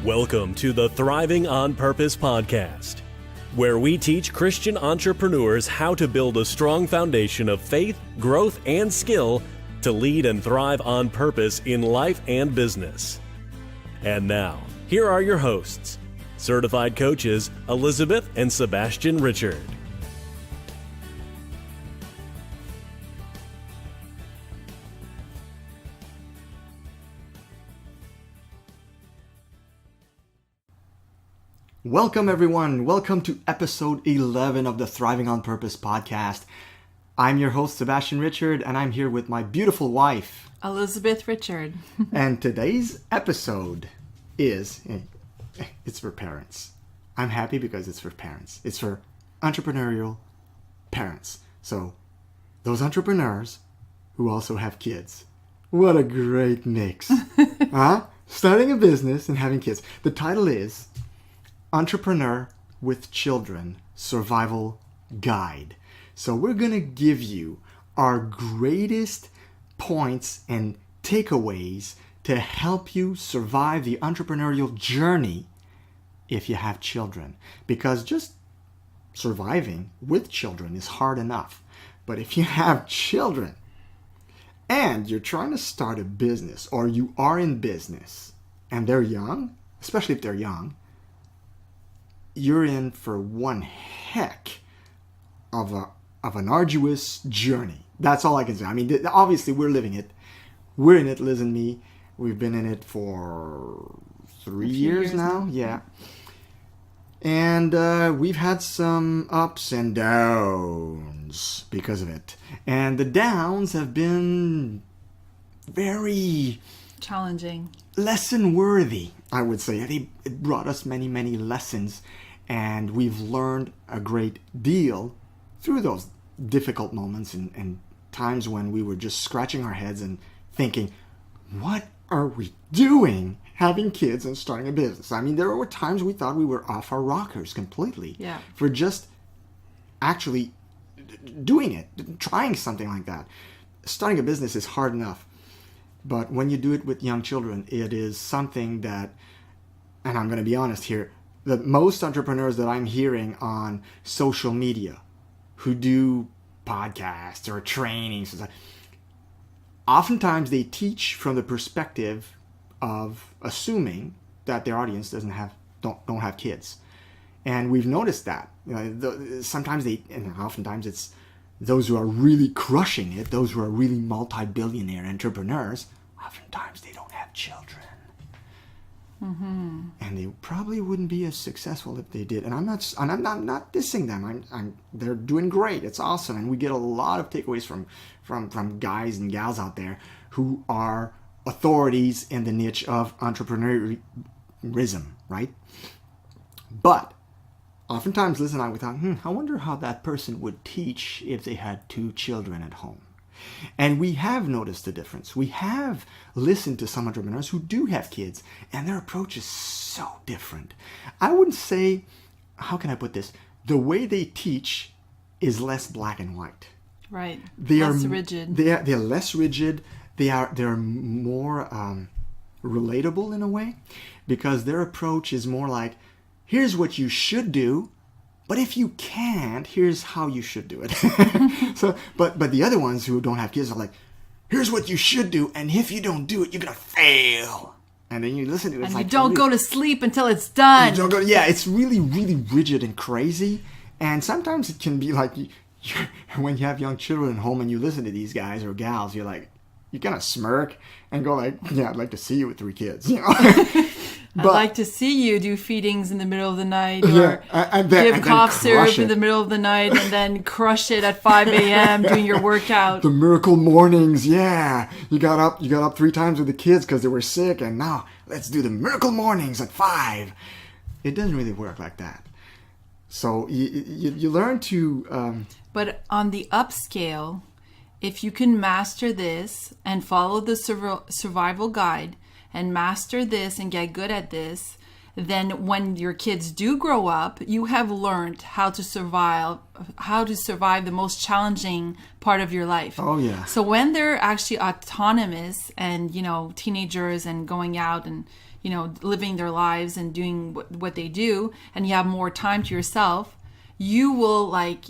Welcome to the Thriving on Purpose podcast, where we teach Christian entrepreneurs how to build a strong foundation of faith, growth, and skill to lead and thrive on purpose in life and business. And now, here are your hosts, certified coaches Elisabeth and Sebastien Richard. Welcome everyone. Welcome to episode 11 of the Thriving on Purpose podcast. I'm your host Sebastien Richard, and I'm here with my beautiful wife, Elisabeth Richard. And today's episode it's for parents. I'm happy because it's for parents. It's for entrepreneurial parents. So those entrepreneurs who also have kids. What a great mix. Huh? Starting a business and having kids. The title is Entrepreneur with Children Survival Guide. So we're going to give you our greatest points and takeaways to help you survive the entrepreneurial journey if you have children. Because just surviving with children is hard enough. But if you have children and you're trying to start a business, or you are in business and they're young, especially if they're young, you're in for one heck of an arduous journey. That's all I can say. I mean, obviously we're living it. We're in it, Liz and me. We've been in it for 3 years now. Yeah. And we've had some ups and downs because of it. And the downs have been very challenging, lesson worthy, I would say. It brought us many, many lessons, and we've learned a great deal through those difficult moments and times when we were just scratching our heads and thinking, what are we doing having kids and starting a business? I mean, there were times we thought we were off our rockers completely for just actually doing it, trying something like that. Starting a business is hard enough. But when you do it with young children, it is something that, and I'm going to be honest here, the most entrepreneurs that I'm hearing on social media who do podcasts or trainings, oftentimes they teach from the perspective of assuming that their audience don't have kids. And we've noticed that. Sometimes and oftentimes it's those who are really crushing it, those who are really multi-billionaire entrepreneurs, oftentimes they don't have children. Mm-hmm. And they probably wouldn't be as successful if they did. And I'm not dissing them. They're doing great. It's awesome. And we get a lot of takeaways from guys and gals out there who are authorities in the niche of entrepreneurism, right? But oftentimes, Liz and I would thought, I wonder how that person would teach if they had 2 children at home. And we have noticed the difference. We have listened to some entrepreneurs who do have kids, and their approach is so different. I wouldn't say, how can I put this? The way they teach is less black and white. Right. Less rigid. They're less rigid. They're more relatable in a way, because their approach is more like, here's what you should do, but if you can't, here's how you should do it. But the other ones who don't have kids are like, here's what you should do, and if you don't do it, you're gonna fail. And then you listen to it, it's and like, you don't go to sleep until it's done. It's really, really rigid and crazy. And sometimes it can be like, when you have young children at home and you listen to these guys or gals, you're like, you kind of smirk and go like, yeah, I'd like to see you with 3 kids, you know. I'd like to see you do feedings in the middle of the night, or give cough syrup in the middle of the night, and then crush it at 5 a.m. doing your workout. The miracle mornings, yeah. You got up 3 times with the kids because they were sick, and now let's do the miracle mornings at 5. It doesn't really work like that. So you learn to... But on the upscale, if you can master this and follow the survival guide, and master this and get good at this, then when your kids do grow up, you have learned how to survive the most challenging part of your life. Oh yeah. So when they're actually autonomous and, teenagers and going out and, living their lives and doing what they do, and you have more time to yourself, you will like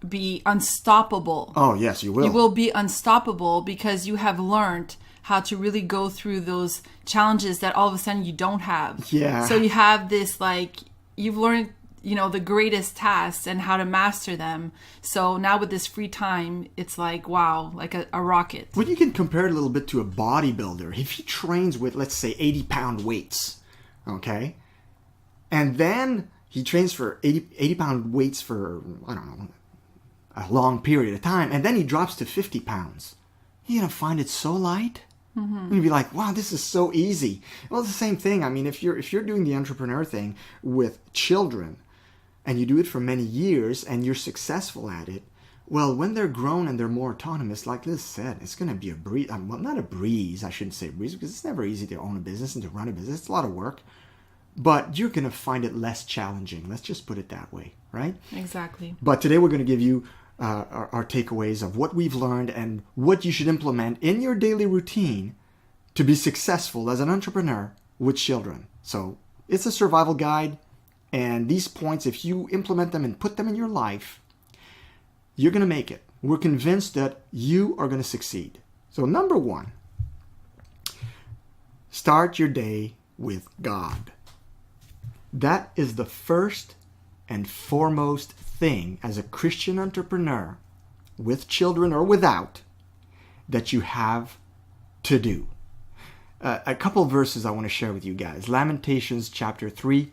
be unstoppable. Oh, yes, you will. You will be unstoppable because you have learned how to really go through those challenges that all of a sudden you don't have. Yeah. So you have this, like, you've learned, the greatest tasks and how to master them. So now with this free time, it's like, wow, like a rocket. Well, you can compare it a little bit to a bodybuilder. If he trains with, let's say, 80-pound weights, okay? And then he trains for 80-pound weights for, I don't know, a long period of time, and then he drops to 50 pounds. You're going to find it so light? Mm-hmm. You'd be like, wow, this is so easy. Well, it's the same thing. I mean, if you're doing the entrepreneur thing with children, and you do it for many years, and you're successful at it, well, when they're grown and they're more autonomous, like Liz said, it's going to be a breeze. Well, not a breeze, I shouldn't say breeze, because it's never easy to own a business and to run a business. It's a lot of work. But you're going to find it less challenging. Let's just put it that way, right? Exactly. But today we're going to give you our takeaways of what we've learned and what you should implement in your daily routine to be successful as an entrepreneur with children. So it's a survival guide. And these points, if you implement them and put them in your life, you're going to make it. We're convinced that you are going to succeed. So number 1, start your day with God. That is the first and foremost thing as a Christian entrepreneur, with children or without, that you have to do. A couple verses I want to share with you guys. Lamentations chapter 3.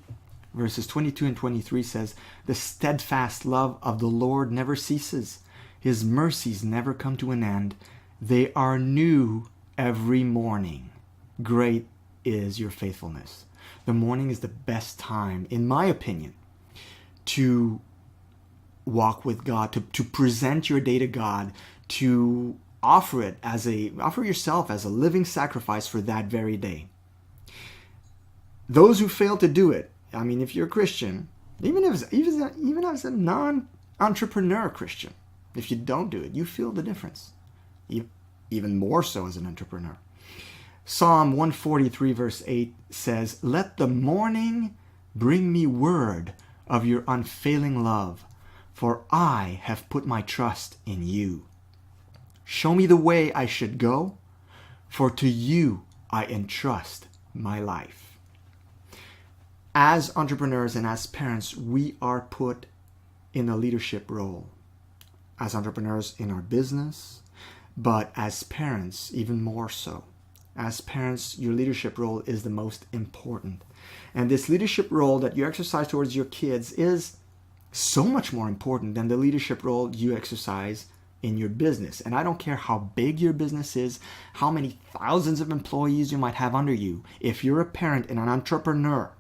Verses 22 and 23 says, "The steadfast love of the Lord never ceases. His mercies never come to an end. They are new every morning. Great is your faithfulness." The morning is the best time, in my opinion, to walk with God, to present your day to God, to offer yourself as a living sacrifice for that very day. Those who fail to do it, I mean, if you're a Christian, even as a non-entrepreneur Christian, if you don't do it, you feel the difference. Even more so as an entrepreneur. Psalm 143 verse 8 says, "Let the morning bring me word of your unfailing love, for I have put my trust in you. Show me the way I should go, for to you I entrust my life." As entrepreneurs and as parents, we are put in a leadership role. As entrepreneurs in our business, but as parents, even more so. As parents, your leadership role is the most important. And this leadership role that you exercise towards your kids is so much more important than the leadership role you exercise in your business. And I don't care how big your business is, how many thousands of employees you might have under you. If you're a parent and an entrepreneur,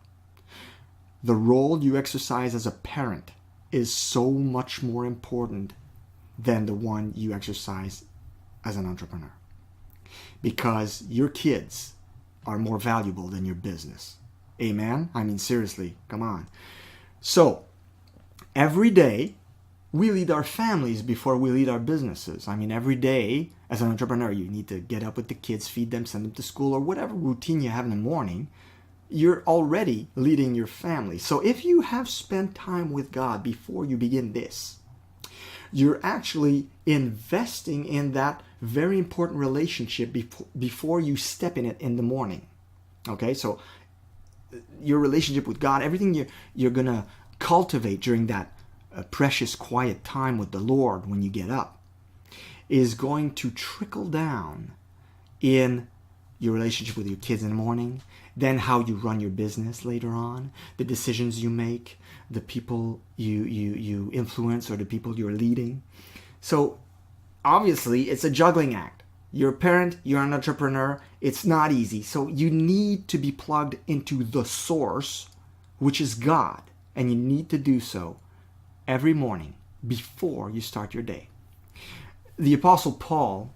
the role you exercise as a parent is so much more important than the one you exercise as an entrepreneur. Because your kids are more valuable than your business. Amen? I mean, seriously, come on. So, every day, we lead our families before we lead our businesses. I mean, every day, as an entrepreneur, you need to get up with the kids, feed them, send them to school, or whatever routine you have in the morning. You're already leading your family. So if you have spent time with God before you begin this, you're actually investing in that very important relationship before you step in it in the morning. Okay, so your relationship with God, everything you're going to cultivate during that precious quiet time with the Lord when you get up is going to trickle down in your relationship with your kids in the morning, then how you run your business later on, the decisions you make, the people you influence or the people you're leading. So obviously it's a juggling act. You're a parent, you're an entrepreneur, it's not easy. So you need to be plugged into the source, which is God. And you need to do so every morning before you start your day. The Apostle Paul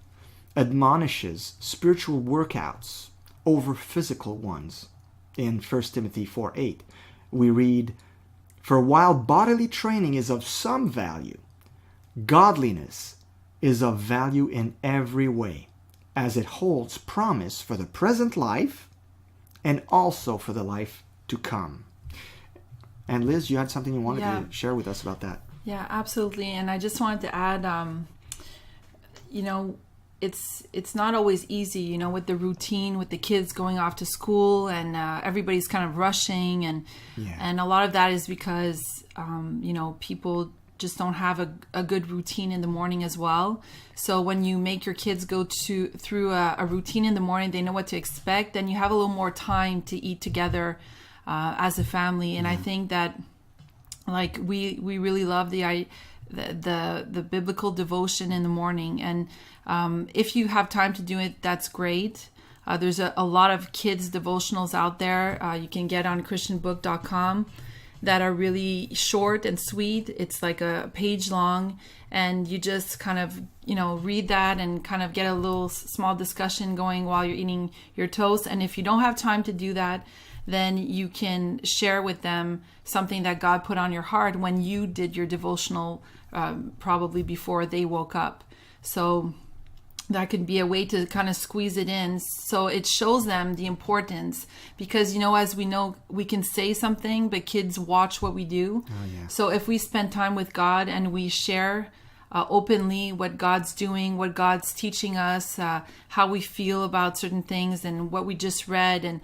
admonishes spiritual workouts over physical ones. In 1 Timothy 4:8, we read, "For while bodily training is of some value, godliness is of value in every way, as it holds promise for the present life and also for the life to come. And Liz, you had something you wanted Yeah. to share with us about that. Yeah, absolutely. And I just wanted to add, it's not always easy, with the routine, with the kids going off to school, and everybody's kind of rushing, and a lot of that is because people just don't have a good routine in the morning as well. So when you make your kids go through a routine in the morning, they know what to expect, then you have a little more time to eat together as a family. And I think that we really love the biblical devotion in the morning, and if you have time to do it, that's great. There's a lot of kids devotionals out there you can get on christianbook.com that are really short and sweet. It's like a page long, and you just kind of read that and kind of get a little small discussion going while you're eating your toast. And if you don't have time to do that, then you can share with them something that God put on your heart when you did your devotional, probably before they woke up. So that could be a way to kind of squeeze it in. So it shows them the importance, because, as we know, we can say something, but kids watch what we do. Oh, yeah. So if we spend time with God and we share openly what God's doing, what God's teaching us, how we feel about certain things, and what we just read, and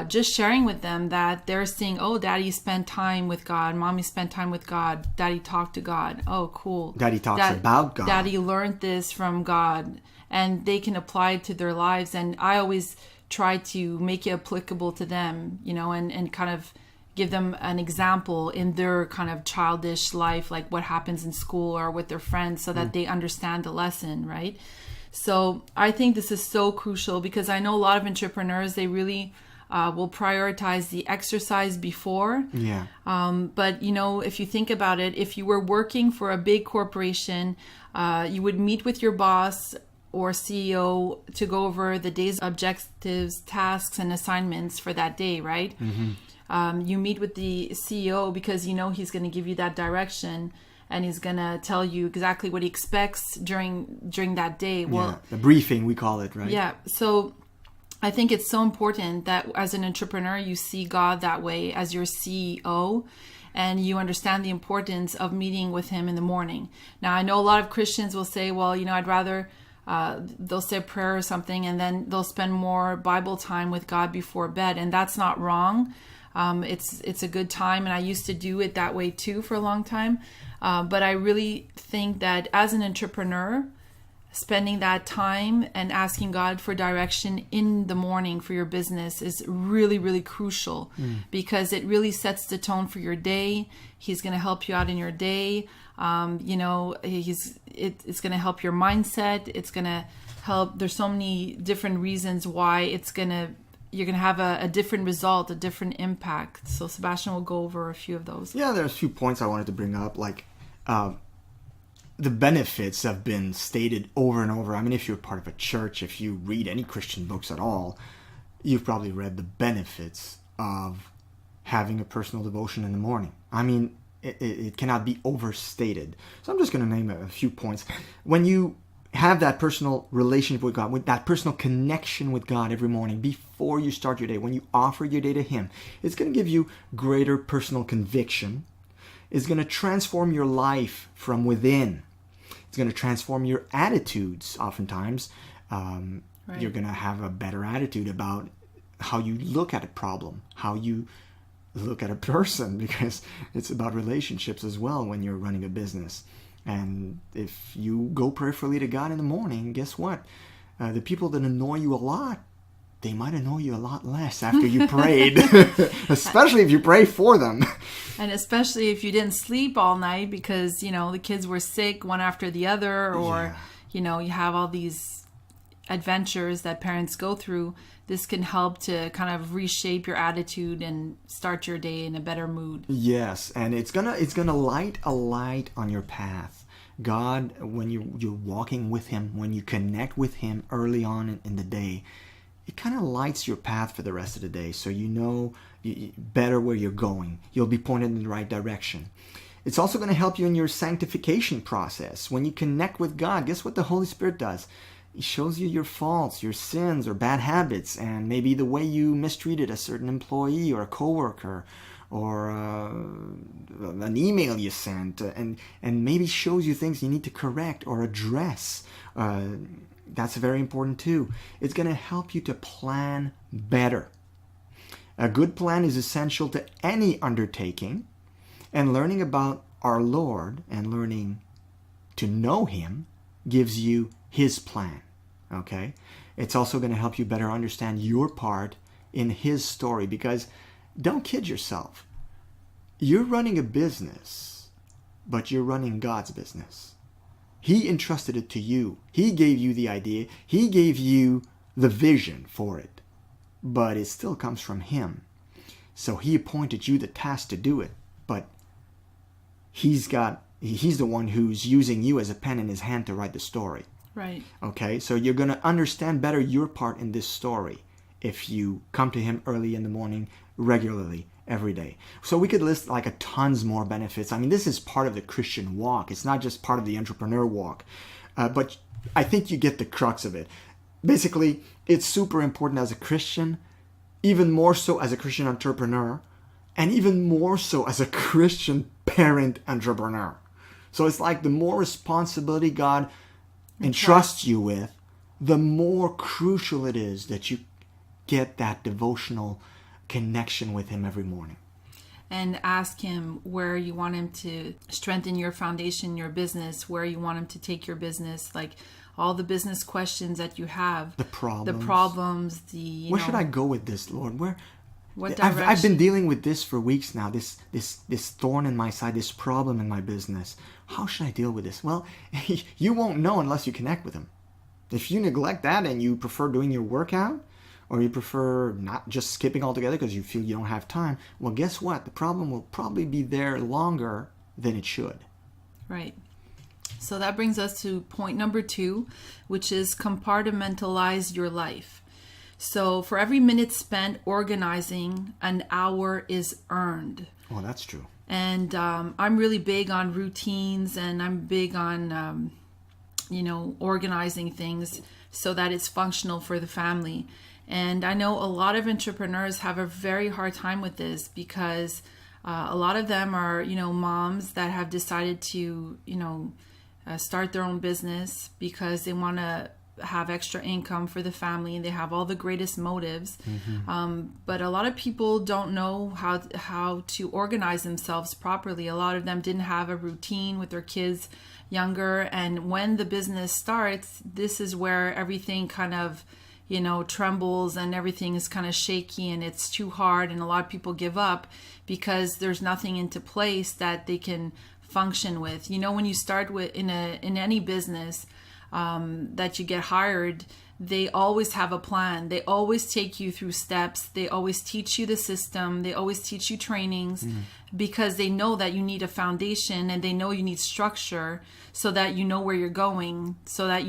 just sharing with them that they're seeing, oh, Daddy spent time with God, Mommy spent time with God, Daddy talked to God. Oh, cool. Daddy talks about God. Daddy learned this from God, and they can apply it to their lives. And I always try to make it applicable to them, and kind of give them an example in their kind of childish life, like what happens in school or with their friends, so that they understand the lesson, right? So I think this is so crucial, because I know a lot of entrepreneurs, they really will prioritize the exercise before. Yeah. But, if you think about it, if you were working for a big corporation, you would meet with your boss or CEO to go over the day's objectives, tasks, and assignments for that day, right? Mm-hmm. You meet with the CEO because he's going to give you that direction, and he's going to tell you exactly what he expects during that day. Well, the briefing, we call it, right? Yeah. So I think it's so important that as an entrepreneur, you see God that way as your CEO, and you understand the importance of meeting with him in the morning. Now, I know a lot of Christians will say, well, I'd rather, they'll say a prayer or something, and then they'll spend more Bible time with God before bed. And that's not wrong. It's a good time. And I used to do it that way too for a long time. But I really think that as an entrepreneur, spending that time and asking God for direction in the morning for your business is really, really crucial, because it really sets the tone for your day. He's going to help you out in your day. It's going to help your mindset. It's going to help. There's so many different reasons why you're going to have a different result, a different impact. So Sebastien will go over a few of those. Yeah, there's a few points I wanted to bring up, the benefits have been stated over and over. I mean, if you're part of a church, if you read any Christian books at all, you've probably read the benefits of having a personal devotion in the morning. I mean, it cannot be overstated. So I'm just going to name a few points. When you have that personal relationship with God, with that personal connection with God every morning before you start your day, when you offer your day to Him, it's going to give you greater personal conviction. It's going to transform your life from within. It's going to transform your attitudes. Oftentimes, Right. You're going to have a better attitude about how you look at a problem, how you look at a person, because it's about relationships as well when you're running a business. And if you go prayerfully to God in the morning, guess what? The people that annoy you a lot, they might annoy you a lot less after you prayed, especially if you pray for them. And especially if you didn't sleep all night because, the kids were sick one after the other, or, you have all these adventures that parents go through. This can help to kind of reshape your attitude and start your day in a better mood. Yes, and it's gonna light a light on your path. God, when you're walking with Him, when you connect with Him early on in the day, it kind of lights your path for the rest of the day, so you know better where you're going. You'll be pointed in the right direction. It's also going to help you in your sanctification process. When you connect with God, guess what the Holy Spirit does? He shows you your faults, your sins, or bad habits, and maybe the way you mistreated a certain employee or a coworker, or an email you sent, and maybe shows you things you need to correct or address. That's very important too. It's going to help you to plan better. A good plan is essential to any undertaking, and learning about our Lord and learning to know Him gives you His plan. Okay? It's also going to help you better understand your part in His story, because don't kid yourself. You're running a business, but you're running God's business. He entrusted it to you. He gave you the idea. He gave you the vision for it. But it still comes from Him. So He appointed you the task to do it. But He's the one who's using you as a pen in His hand to write the story. Right. Okay? So you're going to understand better your part in this story if you come to Him early in the morning, regularly, every day. So we could list like a tons more benefits. I mean, this is part of the Christian walk. It's not just part of the entrepreneur walk. But I think you get the crux of it. Basically, it's super important as a Christian, even more so as a Christian entrepreneur, and even more so as a Christian parent entrepreneur. So it's like the more responsibility God entrusts you with, the more crucial it is that you get that devotional connection with Him every morning. And ask Him where you want Him to strengthen your foundation, your business, where you want Him to take your business, like all the business questions that you have. The problems. Where should I go with this, Lord? What direction? I've been dealing with this for weeks now, this thorn in my side, this problem in my business. How should I deal with this? Well, you won't know unless you connect with Him. If you neglect that and you prefer doing your workout, or you prefer not just skipping altogether because you feel you don't have time, well, guess what? The problem will probably be there longer than it should. Right. So that brings us to point number 2, which is compartmentalize your life. So for every minute spent organizing, an hour is earned. Oh, that's true. And I'm really big on routines, and I'm big on, organizing things so that it's functional for the family. And I know a lot of entrepreneurs have a very hard time with this, because a lot of them are, moms that have decided to, start their own business because they want to have extra income for the family, and they have all the greatest motives. Mm-hmm. But a lot of people don't know how to organize themselves properly. A lot of them didn't have a routine with their kids younger. And when the business starts, this is where everything kind of trembles, and everything is kind of shaky, and it's too hard, and a lot of people give up because there's nothing into place that they can function with. When you start with in any business that you get hired, they always have a plan. They always take you through steps. They always teach you the system. They always teach you trainings, because they know that you need a foundation, and they know you need structure so that you know where you're going, so that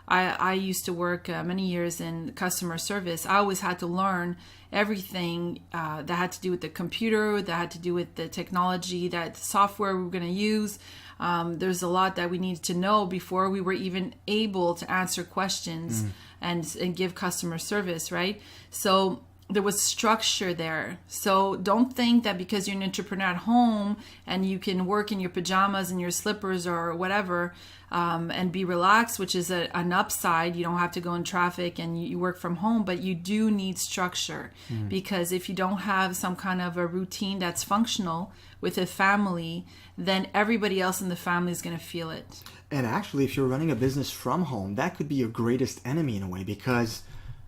I used to work many years in customer service. I always had to learn everything that had to do with the computer, that had to do with the technology, that software we were going to use. There's a lot that we needed to know before we were even able to answer questions and give customer service, right? So there was structure there. So don't think that because you're an entrepreneur at home and you can work in your pajamas and your slippers or whatever, and be relaxed, which is an upside. You don't have to go in traffic, and you work from home, but you do need structure, because if you don't have some kind of a routine that's functional with a family, then everybody else in the family is going to feel it. And actually, if you're running a business from home, that could be your greatest enemy in a way, because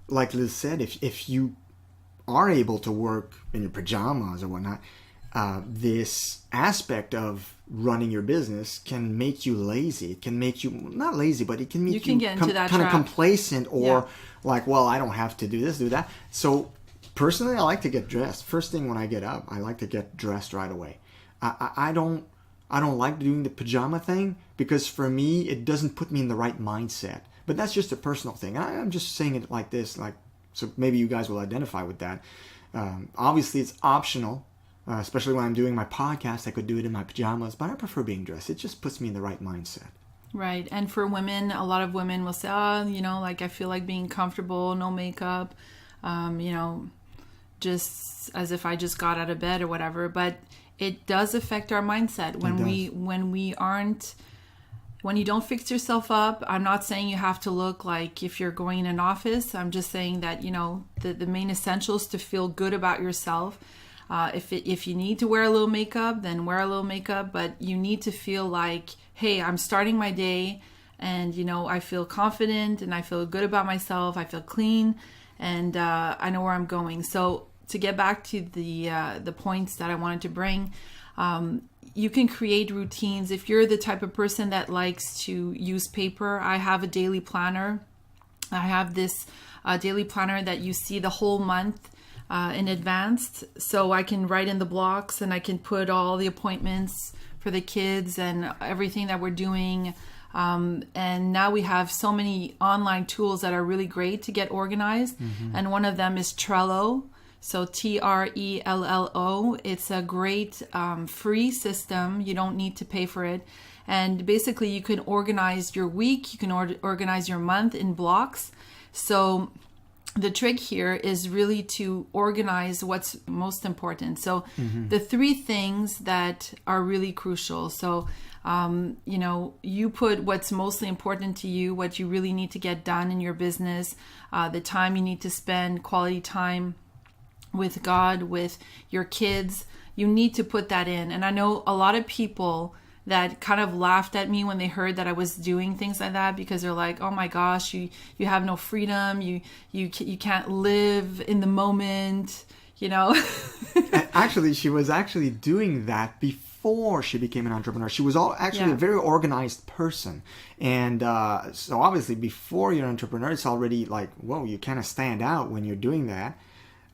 like Liz said, if you are able to work in your pajamas or whatnot, this aspect of running your business can make you lazy. It can make you, not lazy, but it can make you get into that kind of trap. complacent, or like, well, I don't have to do this, do that. So personally, I like to get dressed. First thing when I get up, I like to get dressed right away. I don't like doing the pajama thing, because for me, it doesn't put me in the right mindset. But that's just a personal thing. I'm just saying it like this, so maybe you guys will identify with that. Obviously, it's optional. Especially when I'm doing my podcast, I could do it in my pajamas, but I prefer being dressed. It just puts me in the right mindset. Right. And for women, a lot of women will say, oh, like I feel like being comfortable, no makeup, just as if I just got out of bed or whatever. But it does affect our mindset when you don't fix yourself up. I'm not saying you have to look like if you're going in an office. I'm just saying that, the main essentials to feel good about yourself. If you need to wear a little makeup, then wear a little makeup, but you need to feel like, hey, I'm starting my day and, I feel confident and I feel good about myself. I feel clean and I know where I'm going. So to get back to the points that I wanted to bring, you can create routines. If you're the type of person that likes to use paper, I have a daily planner. I have this daily planner that you see the whole month in advance, so I can write in the blocks and I can put all the appointments for the kids and everything that we're doing. And now we have so many online tools that are really great to get organized. Mm-hmm. And one of them is Trello. So Trello. It's a great free system. You don't need to pay for it. And basically you can organize your week. You can organize your month in blocks. So the trick here is really to organize what's most important. So the three things that are really crucial. So, you put what's mostly important to you, what you really need to get done in your business, the time you need to spend, quality time with God, with your kids. You need to put that in. And I know a lot of people that kind of laughed at me when they heard that I was doing things like that, because they're like, oh my gosh, you have no freedom. You can't live in the moment, Actually, she was actually doing that before she became an entrepreneur. She was a very organized person. And so obviously before you're an entrepreneur, it's already like, whoa, you kind of stand out when you're doing that.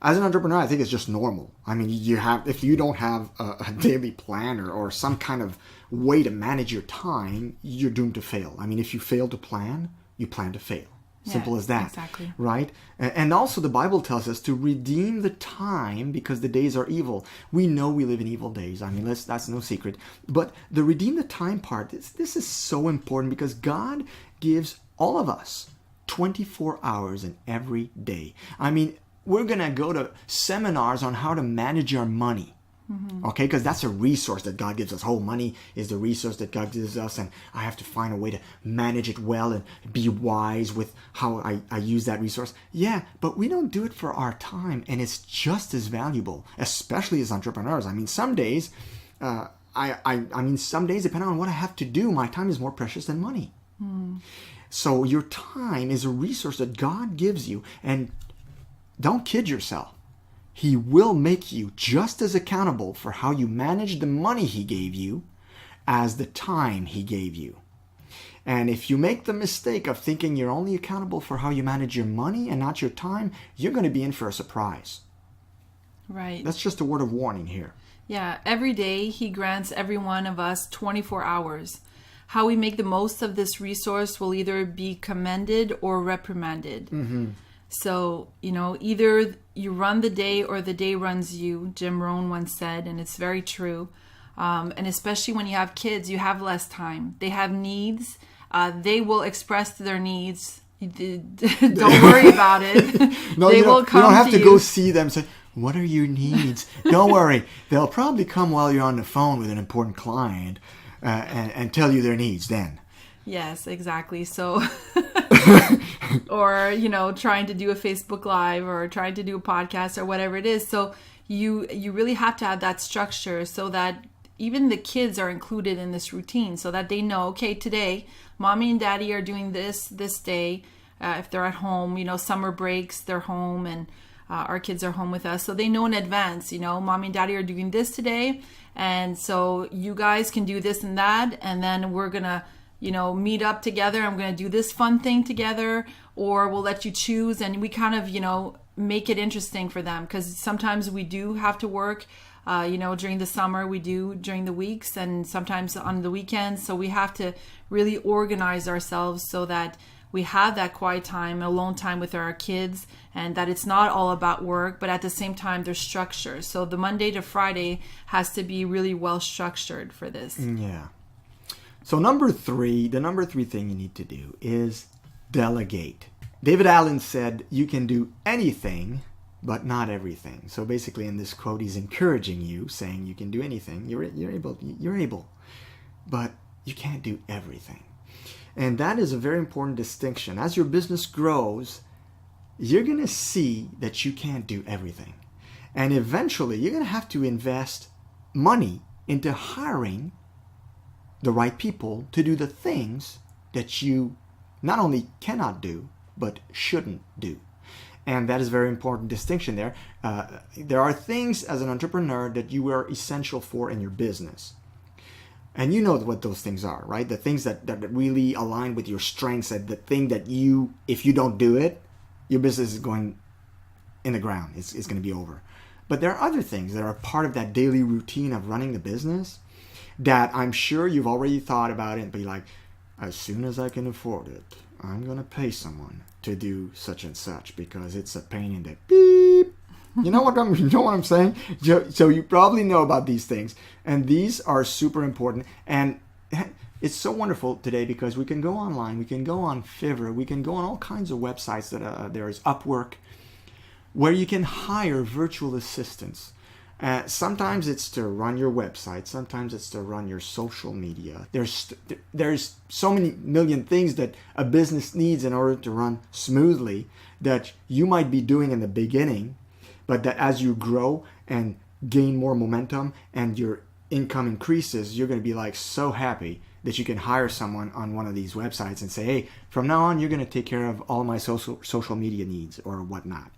As an entrepreneur, I think it's just normal. I mean, if you don't have a daily planner or some kind of way to manage your time, you're doomed to fail. I mean, if you fail to plan, you plan to fail. Simple as that. Exactly. Right? And also the Bible tells us to redeem the time because the days are evil. We know we live in evil days. I mean, that's no secret. But the redeem the time part, this is so important because God gives all of us 24 hours in every day. I mean, we're going to go to seminars on how to manage our money. Okay, because that's a resource that God gives us. Oh, money is the resource that God gives us, and I have to find a way to manage it well and be wise with how I use that resource. Yeah, but we don't do it for our time, and it's just as valuable, especially as entrepreneurs. I mean, some days, some days, depending on what I have to do, my time is more precious than money. So your time is a resource that God gives you, and don't kid yourself. He will make you just as accountable for how you manage the money he gave you as the time he gave you. And if you make the mistake of thinking you're only accountable for how you manage your money and not your time, you're going to be in for a surprise. Right. That's just a word of warning here. Yeah, every day he grants every one of us 24 hours. How we make the most of this resource will either be commended or reprimanded. So, either you run the day or the day runs you, Jim Rohn once said, and it's very true. And especially when you have kids, you have less time. They have needs. They will express their needs. Don't worry about it. No, you don't have to go see them and say, what are your needs? Don't worry. They'll probably come while you're on the phone with an important client and tell you their needs then. Yes, exactly. So, or, trying to do a Facebook Live or trying to do a podcast or whatever it is. So you really have to have that structure so that even the kids are included in this routine so that they know, okay, today, mommy and daddy are doing this day. If they're at home, summer breaks, they're home and our kids are home with us. So they know in advance, mommy and daddy are doing this today. And so you guys can do this and that. And then we're going to meet up together. I'm going to do this fun thing together, or we'll let you choose. And we kind of, make it interesting for them because sometimes we do have to work, during the summer, we do during the weeks and sometimes on the weekends. So we have to really organize ourselves so that we have that quiet time, alone time with our kids, and that it's not all about work, but at the same time, there's structure. So the Monday to Friday has to be really well structured for this. Yeah. So the number three thing you need to do is delegate. David Allen said, you can do anything, but not everything. So basically in this quote, he's encouraging you, saying you can do anything. You're able, but you can't do everything. And that is a very important distinction. As your business grows, you're going to see that you can't do everything. And eventually, you're going to have to invest money into hiring the right people to do the things that you not only cannot do, but shouldn't do. And that is a very important distinction there. There are things as an entrepreneur that you are essential for in your business. And you know what those things are, right? The things that really align with your strengths, and the thing that if you don't do it, your business is going in the ground. It's going to be over. But there are other things that are part of that daily routine of running the business that I'm sure you've already thought about it and be like, as soon as I can afford it, I'm going to pay someone to do such and such because it's a pain in the beep. You know what I'm saying? So you probably know about these things. And these are super important. And it's so wonderful today because we can go online, we can go on Fiverr, we can go on all kinds of websites that there is Upwork, where you can hire virtual assistants. Sometimes it's to run your website. Sometimes it's to run your social media. There's so many million things that a business needs in order to run smoothly that you might be doing in the beginning, but that as you grow and gain more momentum and your income increases, you're going to be like so happy that you can hire someone on one of these websites and say, hey, from now on, you're going to take care of all my social media needs or whatnot.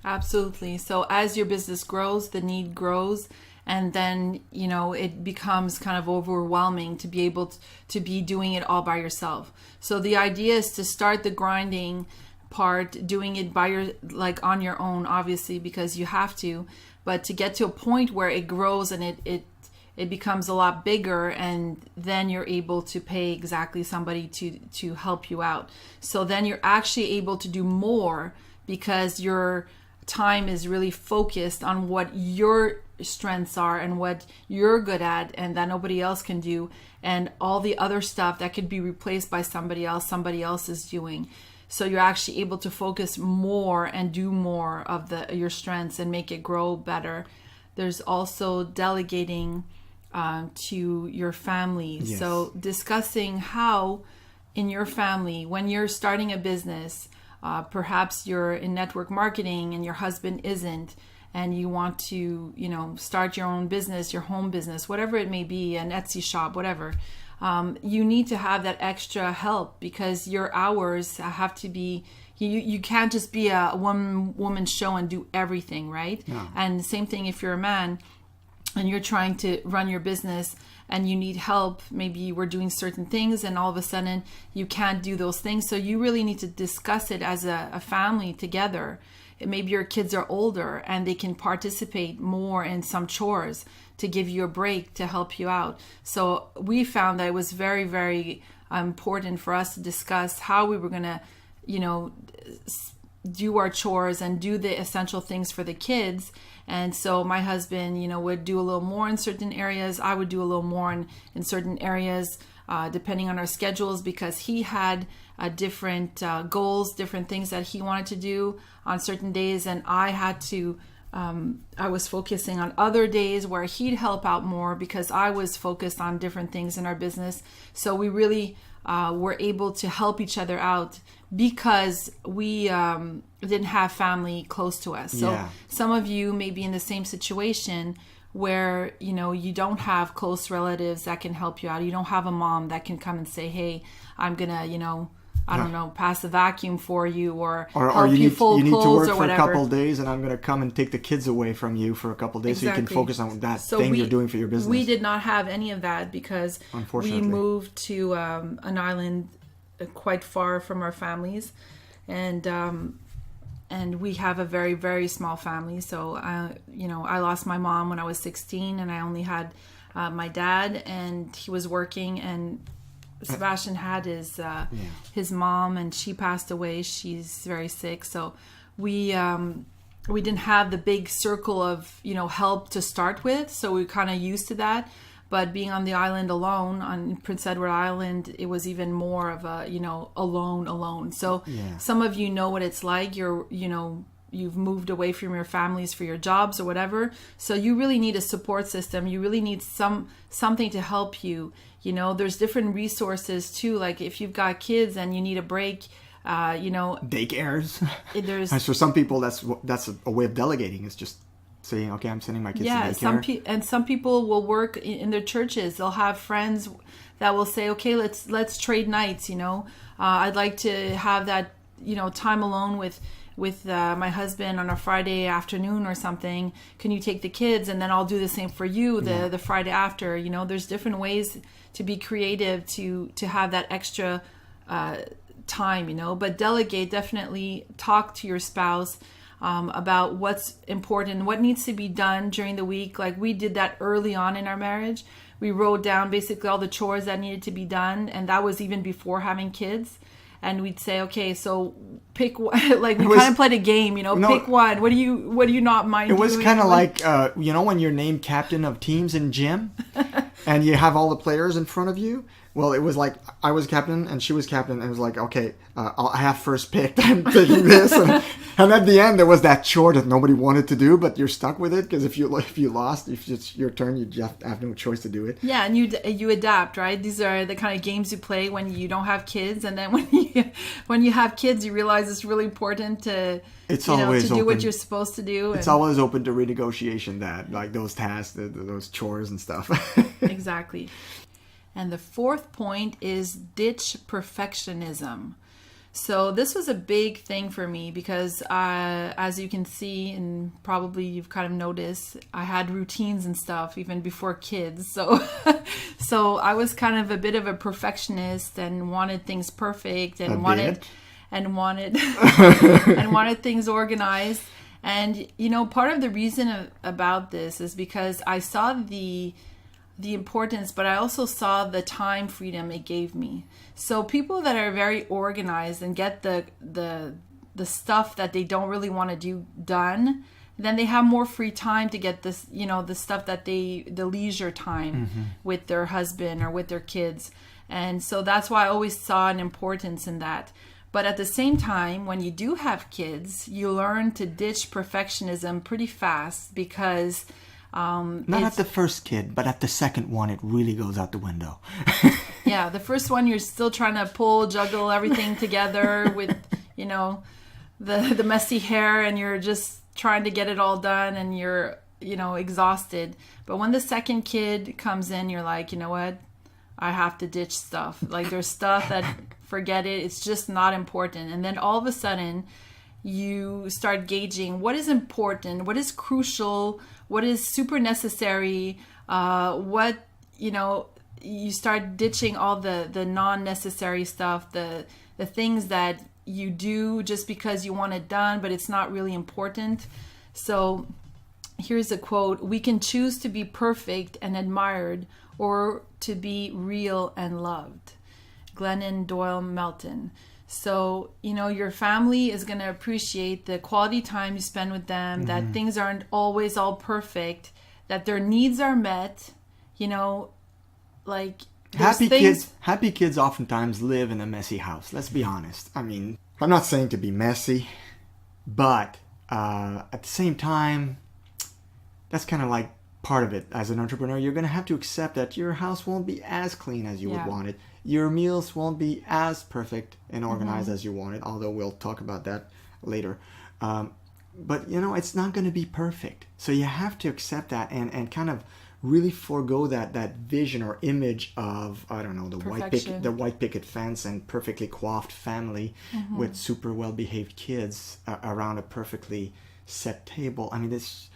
Absolutely. So as your business grows, the need grows, and then, it becomes kind of overwhelming to be able to be doing it all by yourself. So the idea is to start the grinding part, doing it on your own, obviously, because you have to, but to get to a point where it grows and it becomes a lot bigger, and then you're able to pay exactly somebody to help you out. So then you're actually able to do more because your time is really focused on what your strengths are and what you're good at and that nobody else can do, and all the other stuff that could be replaced by somebody else is doing. So you're actually able to focus more and do more of your strengths and make it grow better. There's also delegating to your family. Yes. So discussing how in your family, when you're starting a business, perhaps you're in network marketing and your husband isn't, and you want to, start your own business, your home business, whatever it may be, an Etsy shop, whatever. You need to have that extra help because your hours have to be, you can't just be a one-woman show and do everything, right? No. And the same thing if you're a man and you're trying to run your business and you need help, maybe you were doing certain things and all of a sudden you can't do those things. So you really need to discuss it as a family together. Maybe your kids are older and they can participate more in some chores to give you a break, to help you out. So we found that it was very, very important for us to discuss how we were going to, do our chores and do the essential things for the kids. And so my husband, would do a little more in certain areas. I would do a little more in certain areas, depending on our schedules, because he had different goals, different things that he wanted to do on certain days. And I had to, I was focusing on other days where he'd help out more because I was focused on different things in our business. So we really were able to help each other out because we didn't have family close to us. So some of you may be in the same situation where, you don't have close relatives that can help you out. You don't have a mom that can come and say, hey, I'm going to, I don't know, pass the vacuum for you or help you fold you need clothes to work or for whatever. a couple of days and I'm going to come and take the kids away from you for a couple of days so you can focus on that thing you're doing for your business. We did not have any of that because we moved to an island quite far from our families, and we have a very, very small family. So I lost my mom when I was 16 and I only had my dad, and he was working, and Sebastien had his mom, and she passed away. She's very sick. So we didn't have the big circle of help to start with, so we were kind of used to that. But being on the island alone, on Prince Edward Island, it was even more of a, alone. So some of you know what it's like. You've moved away from your families for your jobs or whatever. So you really need a support system. You really need something to help you. There's different resources too. Like if you've got kids and you need a break, daycares. There's And for some people, that's a way of delegating. It's just saying, okay, I'm sending my kids to daycare. Some people will work in their churches. They'll have friends that will say, okay, let's trade nights. I'd like to have that time alone with my husband on a Friday afternoon or something. Can you take the kids? And then I'll do the same for you the Friday after. There's different ways to be creative to have that extra time. But delegate, definitely talk to your spouse about what's important, what needs to be done during the week. Like we did that early on in our marriage. We wrote down basically all the chores that needed to be done, and that was even before having kids. And we'd say, okay, so pick one. Like we kind of played a game, pick one. What do you not mind doing? It was kind of like, when you're named captain of teams in gym and you have all the players in front of you. Well, it was like I was captain and she was captain. And it was like, okay, I have first pick. I'm taking this. And at the end, there was that chore that nobody wanted to do, but you're stuck with it because if you lost, if it's your turn, you just have no choice to do it. Yeah, and you adapt, right? These are the kind of games you play when you don't have kids, and then when you have kids, you realize it's really important to do what you're supposed to do. It's always open to renegotiation. That like those tasks, those chores and stuff. Exactly. And the fourth point is ditch perfectionism. So this was a big thing for me because as you can see, and probably you've kind of noticed, I had routines and stuff even before kids. So I was kind of a bit of a perfectionist and wanted things perfect and wanted things organized. And part of the reason about this is because I saw the importance, but I also saw the time freedom it gave me. So people that are very organized and get the stuff that they don't really want to do done, then they have more free time to get this, the stuff that the leisure time with their husband or with their kids. And so that's why I always saw an importance in that. But at the same time, when you do have kids, you learn to ditch perfectionism pretty fast because not at the first kid, but at the second one, it really goes out the window. Yeah, the first one, you're still trying to juggle everything together with, the messy hair, and you're just trying to get it all done, and you're, exhausted. But when the second kid comes in, you're like, you know what? I have to ditch stuff. Like there's stuff that, forget it. It's just not important. And then all of a sudden, you start gauging what is important, what is crucial, what is super necessary, you start ditching all the non-necessary stuff, the things that you do just because you want it done, but it's not really important. So here's a quote: "We can choose to be perfect and admired or to be real and loved." Glennon Doyle Melton. So, your family is going to appreciate the quality time you spend with them, that things aren't always all perfect, that their needs are met, like happy kids oftentimes live in a messy house. Let's be honest. I mean, I'm not saying to be messy, but at the same time, that's kind of like part of it. As an entrepreneur, you're going to have to accept that your house won't be as clean as you would want it. Your meals won't be as perfect and organized as you want it, although we'll talk about that later. But, it's not going to be perfect. So you have to accept that and kind of really forego that vision or image of, I don't know, the white picket fence and perfectly coiffed family with super well-behaved kids around a perfectly set table. I mean, it's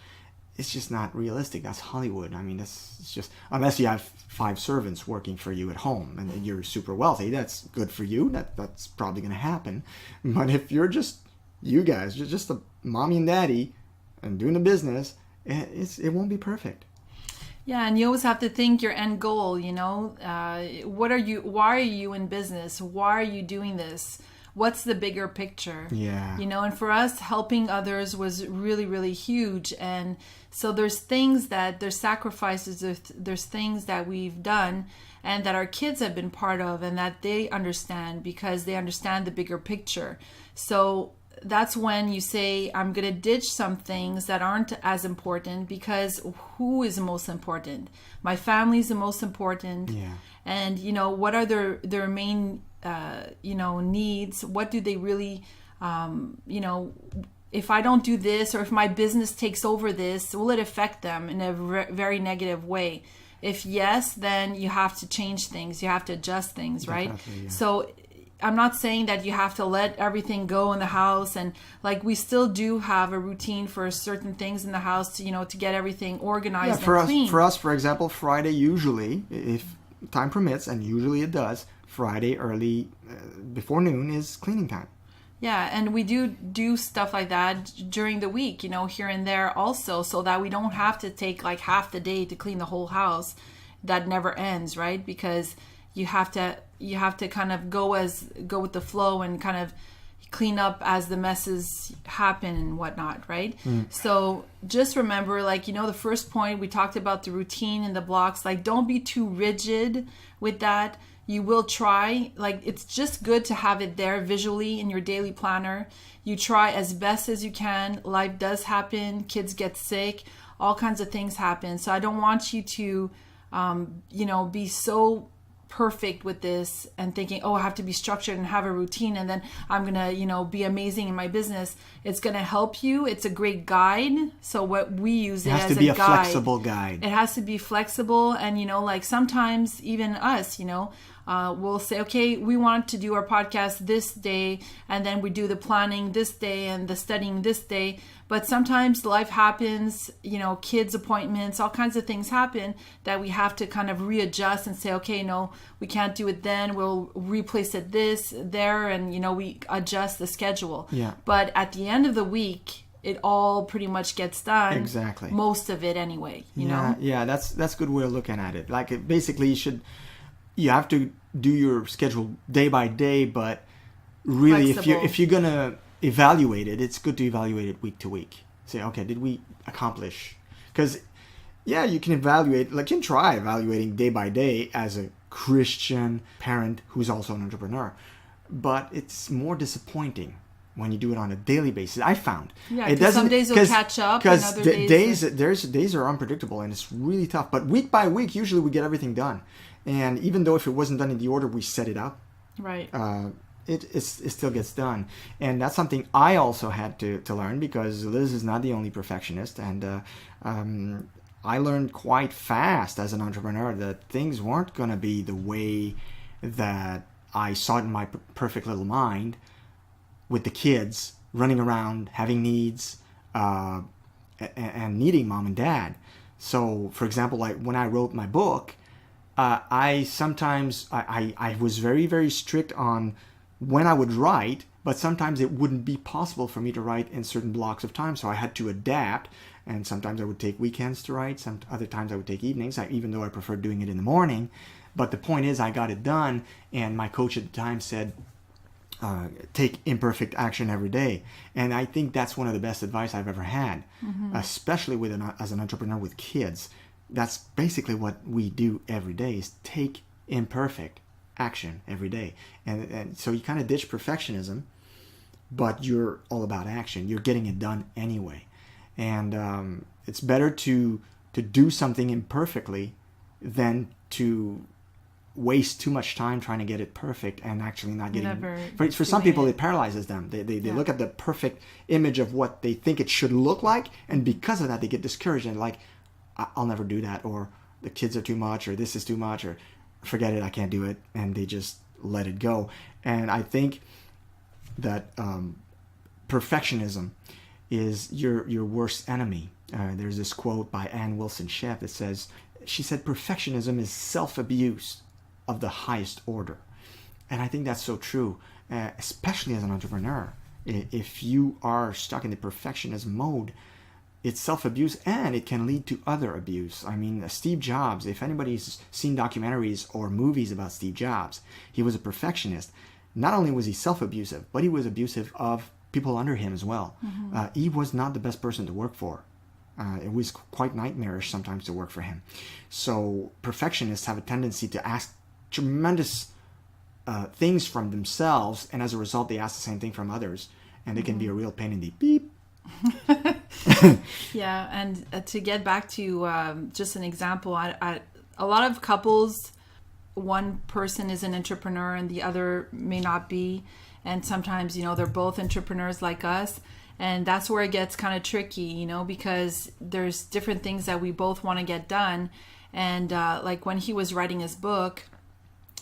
just not realistic. That's Hollywood. I mean, it's just, unless you have 5 servants working for you at home and you're super wealthy, that's good for you. That's probably going to happen. But if you're just you guys, you're just a mommy and daddy and doing a business, it won't be perfect. Yeah, and you always have to think your end goal, why are you in business? Why are you doing this? what's the bigger picture? Yeah. You know, and for us, helping others was really, really huge. And so there's sacrifices, there's things that we've done and that our kids have been part of and that they understand because they understand the bigger picture. So that's when you say, I'm going to ditch some things that aren't as important, because who is the most important? My family is the most important. Yeah. And, you know, what are their main, needs? What do they really, if I don't do this, or if my business takes over this, will it affect them in a very negative way? If yes, then you have to change things. You have to adjust things, right? Definitely, yeah. So I'm not saying that you have to let everything go in the house, and like we still do have a routine for certain things in the house to get everything organized and clean. For us, for example, Friday usually, if time permits, and usually it does, Friday early before noon is cleaning time. Yeah, and we do stuff like that during the week, here and there also, so that we don't have to take like half the day to clean the whole house. That never ends, right? Because you have to kind of go with the flow and kind of clean up as the messes happen and whatnot, right? So just remember, the first point we talked about the routine and the blocks. Like, don't be too rigid with that. You will try, it's just good to have it there visually in your daily planner. You try as best as you can. Life does happen. Kids get sick. All kinds of things happen. So I don't want you to, be so perfect with this and thinking, oh, I have to be structured and have a routine and then I'm gonna be amazing in my business. It's gonna help you. It's a great guide. So what we use it as a guide. It has to be a flexible guide. It has to be flexible, and sometimes even us, we'll say, okay, we want to do our podcast this day, and then we do the planning this day and the studying this day. But sometimes life happens, kids' appointments, all kinds of things happen that we have to kind of readjust and say, okay, no, we can't do it then. We'll replace it there, and, we adjust the schedule. Yeah. But at the end of the week, it all pretty much gets done. Exactly. Most of it anyway, you know? Yeah, that's a good way of looking at it. Like, basically, you have to do your schedule day by day, but really, Flexible. if you're gonna evaluate it, it's good to evaluate it week to week. Say, okay, did we accomplish? Because you can evaluate, you can try evaluating day by day as a Christian parent who's also an entrepreneur, but it's more disappointing when you do it on a daily basis. I found because some days will catch up, and other days are unpredictable, and it's really tough. But week by week, usually we get everything done. And even though if it wasn't done in the order we set it up, right, it still gets done. And that's something I also had to learn, because Liz is not the only perfectionist. And I learned quite fast as an entrepreneur that things weren't going to be the way that I saw it in my perfect little mind, with the kids running around, having needs, and needing mom and dad. So, for example, like when I wrote my book, I was very, very strict on when I would write, but sometimes it wouldn't be possible for me to write in certain blocks of time. So I had to adapt, and sometimes I would take weekends to write. Some other times I would take evenings, even though I preferred doing it in the morning. But the point is, I got it done, and my coach at the time said, take imperfect action every day. And I think that's one of the best advice I've ever had, especially as an entrepreneur with kids. That's basically what we do every day, is take imperfect action every day. And so you kind of ditch perfectionism, but you're all about action. You're getting it done anyway. And it's better to do something imperfectly than to waste too much time trying to get it perfect and actually not getting it. For some people, it paralyzes them. They look at the perfect image of what they think it should look like, and because of that, they get discouraged and like, I'll never do that, or the kids are too much, or this is too much, or forget it, I can't do it, and they just let it go. And I think that perfectionism is your worst enemy. There's this quote by Ann Wilson Sheff that says, she said, perfectionism is self-abuse of the highest order. And I think that's so true, especially as an entrepreneur. If you are stuck in the perfectionist mode, it's self-abuse, and it can lead to other abuse. I mean, Steve Jobs, if anybody's seen documentaries or movies about Steve Jobs, he was a perfectionist. not only was he self-abusive, but he was abusive of people under him as well. He was not the best person to work for. It was quite nightmarish sometimes to work for him. So perfectionists have a tendency to ask tremendous things from themselves, and as a result, they ask the same thing from others, and it can be a real pain in the beep. Yeah, and to get back to just an example, a lot of couples, one person is an entrepreneur and the other may not be, and sometimes, you know, they're both entrepreneurs like us, and that's where it gets kind of tricky, you know, because there's different things that we both want to get done. And like when he was writing his book,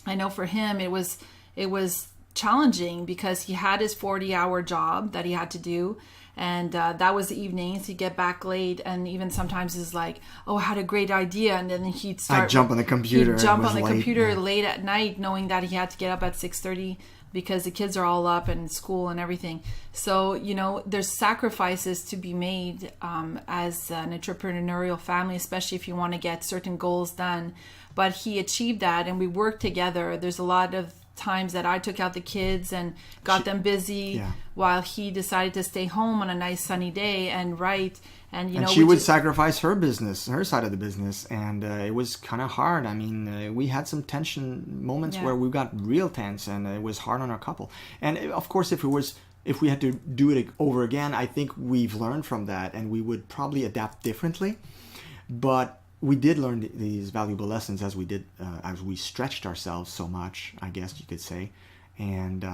I know for him it was challenging because he had his 40-hour job that he had to do, and that was the evenings. He'd get back late, and even sometimes is like, oh, I had a great idea, and then he'd start. I'd jump on the computer. Computer late at night, knowing that he had to get up at 6:30 because the kids are all up and school and everything. So, you know, there's sacrifices to be made as an entrepreneurial family, especially if you want to get certain goals done. But he achieved that, and we worked together. There's a lot of times that I took out the kids and got them busy while he decided to stay home on a nice sunny day and write. And you know, she would sacrifice her business, her side of the business, and it was kind of hard. I mean, we had some tension moments where we got real tense, and it was hard on our couple. And of course, if we had to do it over again, I think we've learned from that, and we would probably adapt differently. But we did learn these valuable lessons as we stretched ourselves so much, I guess you could say. And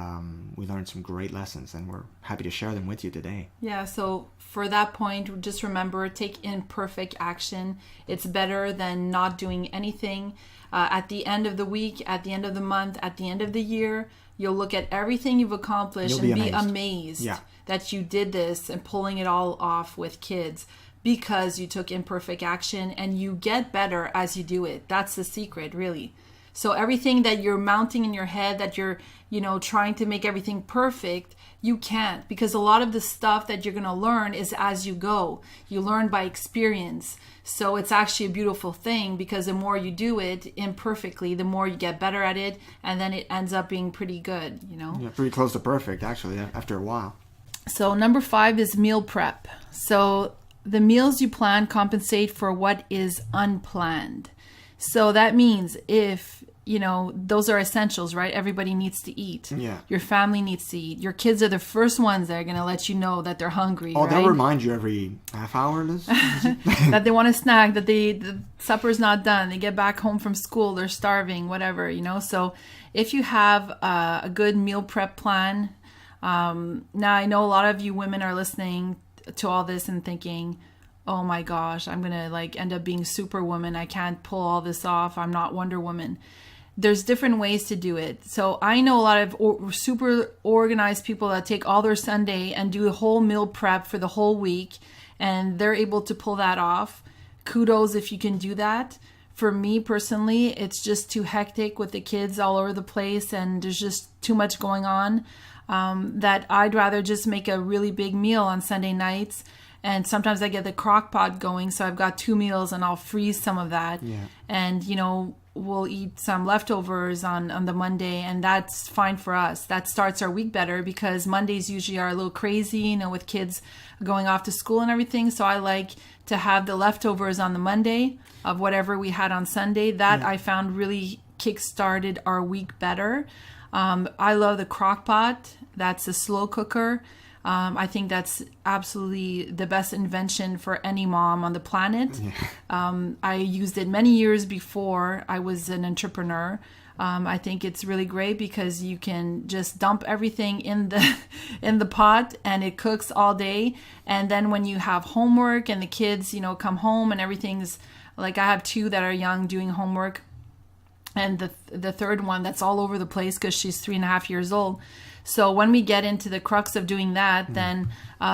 we learned some great lessons, and we're happy to share them with you today. Yeah, so for that point, just remember, take imperfect action. It's better than not doing anything. At the end of the week, at the end of the month, at the end of the year, you'll look at everything you've accomplished and be amazed that you did this and pulling it all off with kids because you took imperfect action, and you get better as you do it. That's the secret, really. So everything that you're mounting in your head, that you're, you know, trying to make everything perfect, you can't, because a lot of the stuff that you're going to learn is as you go. You learn by experience. So it's actually a beautiful thing, because the more you do it imperfectly, the more you get better at it, and then it ends up being pretty good, you know? Yeah, pretty close to perfect, actually, after a while. So number 5 is meal prep. So the meals you plan compensate for what is unplanned. So that means if, you know, those are essentials, right? Everybody needs to eat. Yeah. Your family needs to eat. Your kids are the first ones that are going to let you know that they're hungry, right? They'll remind you every half hour, Liz. That they want a snack, that the supper's not done. They get back home from school, they're starving, whatever, you know? So if you have a good meal prep plan, now I know a lot of you women are listening to all this and thinking, oh my gosh, I'm going to like end up being Superwoman. I can't pull all this off. I'm not Wonder Woman. There's different ways to do it. So I know a lot of super organized people that take all their Sunday and do a whole meal prep for the whole week, and they're able to pull that off. Kudos if you can do that. For me personally, it's just too hectic with the kids all over the place, and there's just too much going on, that I'd rather just make a really big meal on Sunday nights. And sometimes I get the crock pot going, so I've got 2 meals and I'll freeze some of that. Yeah. And, you know, we'll eat some leftovers on the Monday, and that's fine for us. That starts our week better, because Mondays usually are a little crazy, you know, with kids going off to school and everything. So I like to have the leftovers on the Monday of whatever we had on Sunday. That I found really kick-started our week better. I love the crock pot. That's a slow cooker. I think that's absolutely the best invention for any mom on the planet. Yeah. I used it many years before I was an entrepreneur. I think it's really great because you can just dump everything in the pot, and it cooks all day. And then when you have homework and the kids, you know, come home and everything's like, I have 2 that are young doing homework, and the third one that's all over the place because she's 3.5 years old. So when we get into the crux of doing that, then,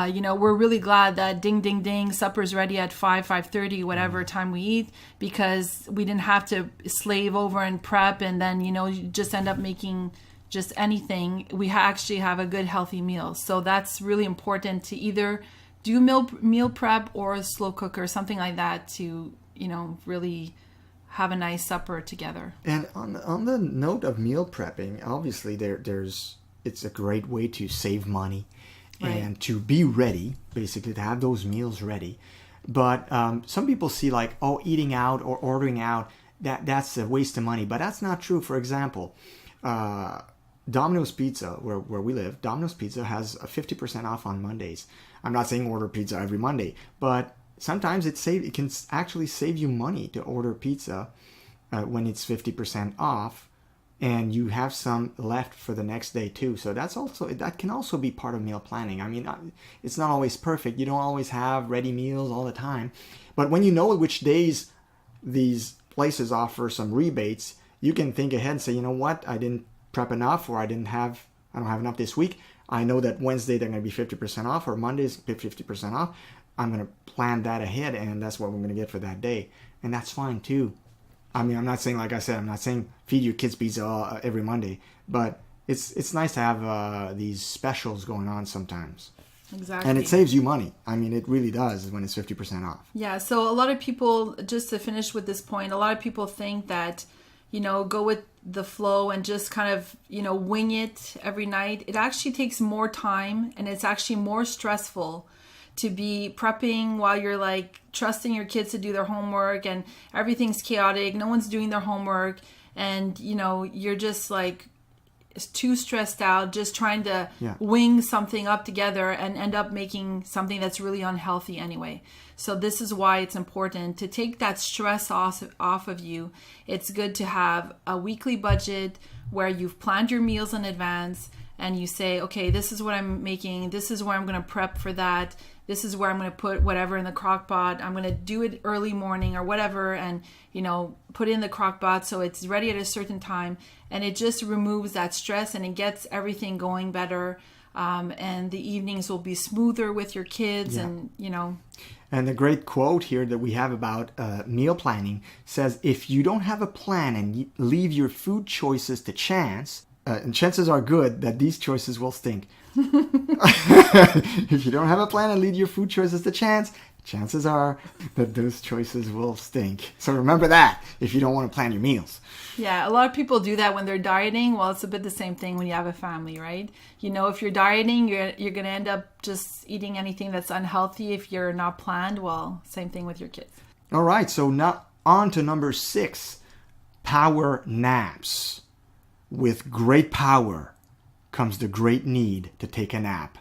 you know, we're really glad that ding, ding, ding, supper's ready at 5:30, whatever time we eat, because we didn't have to slave over and prep, and then, you know, you just end up making just anything. We actually have a good, healthy meal. So that's really important, to either do meal prep or a slow cooker, something like that, to, you know, really have a nice supper together. And on the note of meal prepping, obviously it's a great way to save money and to be ready, basically to have those meals ready. But some people see like, eating out or ordering out, that's a waste of money. But that's not true. For example, Domino's Pizza, where we live, Domino's Pizza has a 50% off on Mondays. I'm not saying order pizza every Monday, but sometimes it can actually save you money to order pizza when it's 50% off, and you have some left for the next day too. So that can also be part of meal planning. I mean, it's not always perfect. You don't always have ready meals all the time, but when you know which days these places offer some rebates, you can think ahead and say, you know what, I didn't prep enough, or I don't have enough this week. I know that Wednesday they're going to be 50% off, or Monday's 50% off. I'm going to plan that ahead, and that's what we're going to get for that day. And that's fine too. I mean, I'm not saying, like I said, I'm not saying feed your kids pizza every Monday, but it's nice to have these specials going on sometimes. Exactly. And it saves you money. I mean, it really does when it's 50% off. Yeah, so a lot of people, just to finish with this point, a lot of people think that, go with the flow and just kind of, wing it every night. It actually takes more time, and it's actually more stressful to be prepping while you're like trusting your kids to do their homework and everything's chaotic. No one's doing their homework, and, you're just like too stressed out just trying to wing something up together and end up making something that's really unhealthy anyway. So this is why it's important to take that stress off of you. It's good to have a weekly budget where you've planned your meals in advance, and you say, okay, this is what I'm making, this is where I'm going to prep for that, this is where I'm going to put whatever in the crock pot, I'm going to do it early morning or whatever, and put it in the crock pot so it's ready at a certain time, and it just removes that stress and it gets everything going better, and the evenings will be smoother with your kids. And And the great quote here that we have about meal planning says, if you don't have a plan and you leave your food choices to chance, and chances are good that these choices will stink. If you don't have a plan and leave your food choices to chance, chances are that those choices will stink. So remember that if you don't want to plan your meals. Yeah, a lot of people do that when they're dieting. Well, it's a bit the same thing when you have a family, right? If you're dieting, you're going to end up just eating anything that's unhealthy if you're not planned. Well, same thing with your kids. All right, so now on to number 6, power naps. With great power comes the great need to take a nap.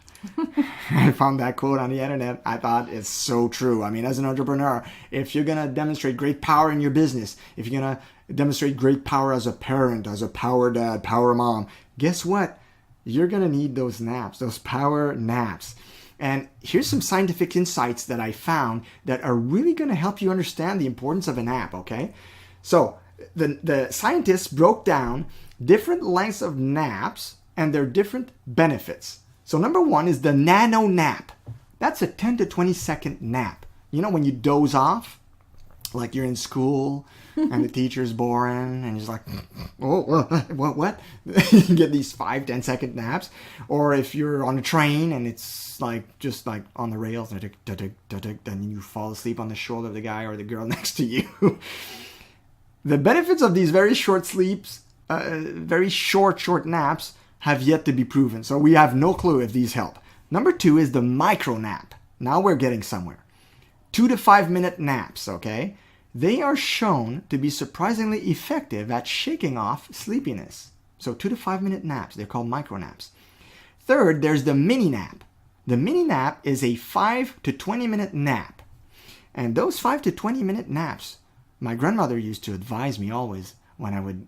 I found that quote on the internet. I thought it's so true. I mean, as an entrepreneur, if you're going to demonstrate great power in your business, if you're going to demonstrate great power as a parent, as a power dad, power mom, guess what? You're going to need those naps, those power naps. And here's some scientific insights that I found that are really going to help you understand the importance of a nap, okay? So the scientists broke down different lengths of naps and their different benefits. So number 1 is the nano nap. That's a 10 to 20 second nap. When you doze off, like you're in school and the teacher's boring and you're just like, what? You get these 5-10 second naps. Or if you're on a train and it's like just like on the rails, then you fall asleep on the shoulder of the guy or the girl next to you. The benefits of these very short sleeps, very short naps, have yet to be proven. So we have no clue if these help. Number 2 is the micro nap. Now we're getting somewhere. 2 to 5 minute naps, okay? They are shown to be surprisingly effective at shaking off sleepiness. So 2 to 5 minute naps, they're called micro naps. Third, there's the mini nap. The mini nap is a 5 to 20 minute nap. And those 5 to 20 minute naps, my grandmother used to advise me always when I would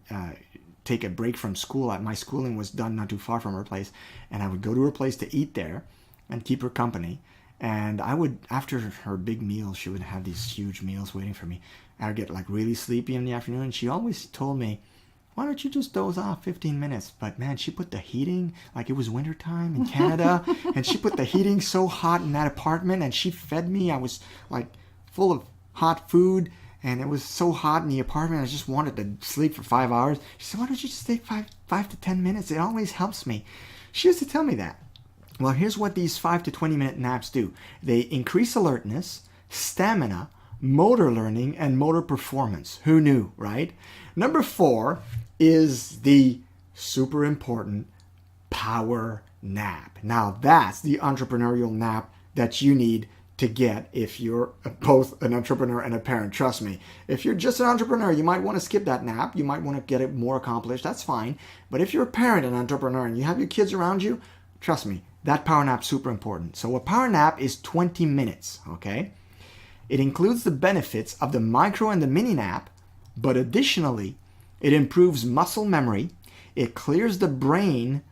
take a break from school. My schooling was done not too far from her place, and I would go to her place to eat there and keep her company. And I would, after her big meal, she would have these huge meals waiting for me. I would get like really sleepy in the afternoon, and she always told me, why don't you just doze off 15 minutes? But man, she put the heating, like it was wintertime in Canada, and she put the heating so hot in that apartment, and she fed me. I was like full of hot food, and it was so hot in the apartment, I just wanted to sleep for 5 hours. She said, why don't you just take 5 to 10 minutes? It always helps me. She used to tell me that. Well, here's what these 5 to 20 minute naps do. They increase alertness, stamina, motor learning and motor performance. Who knew, right? Number 4 is the super important power nap. Now that's the entrepreneurial nap that you need to get if you're both an entrepreneur and a parent. Trust me, if you're just an entrepreneur, you might want to skip that nap. You might want to get it more accomplished. That's fine. But if you're a parent and entrepreneur and you have your kids around you, trust me, that power nap's super important. So a power nap is 20 minutes, okay? It includes the benefits of the micro and the mini nap, but additionally, it improves muscle memory. It clears the brain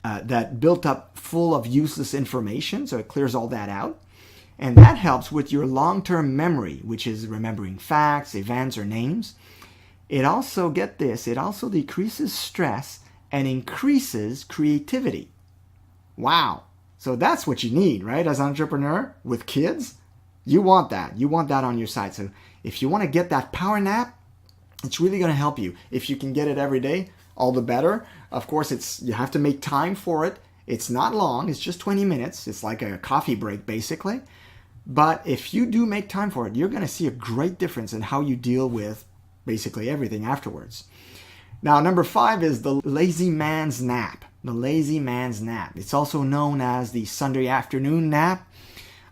that built up full of useless information, so it clears all that out. And that helps with your long-term memory, which is remembering facts, events, or names. It also, get this, it also decreases stress and increases creativity. Wow. So that's what you need, right? As an entrepreneur with kids, you want that. You want that on your side. So if you want to get that power nap, it's really going to help you. If you can get it every day, all the better. Of course, you have to make time for it. It's not long. It's just 20 minutes. It's like a coffee break, basically. But if you do make time for it, you're going to see a great difference in how you deal with basically everything afterwards. Now, number 5 is the lazy man's nap. The lazy man's nap. It's also known as the Sunday afternoon nap.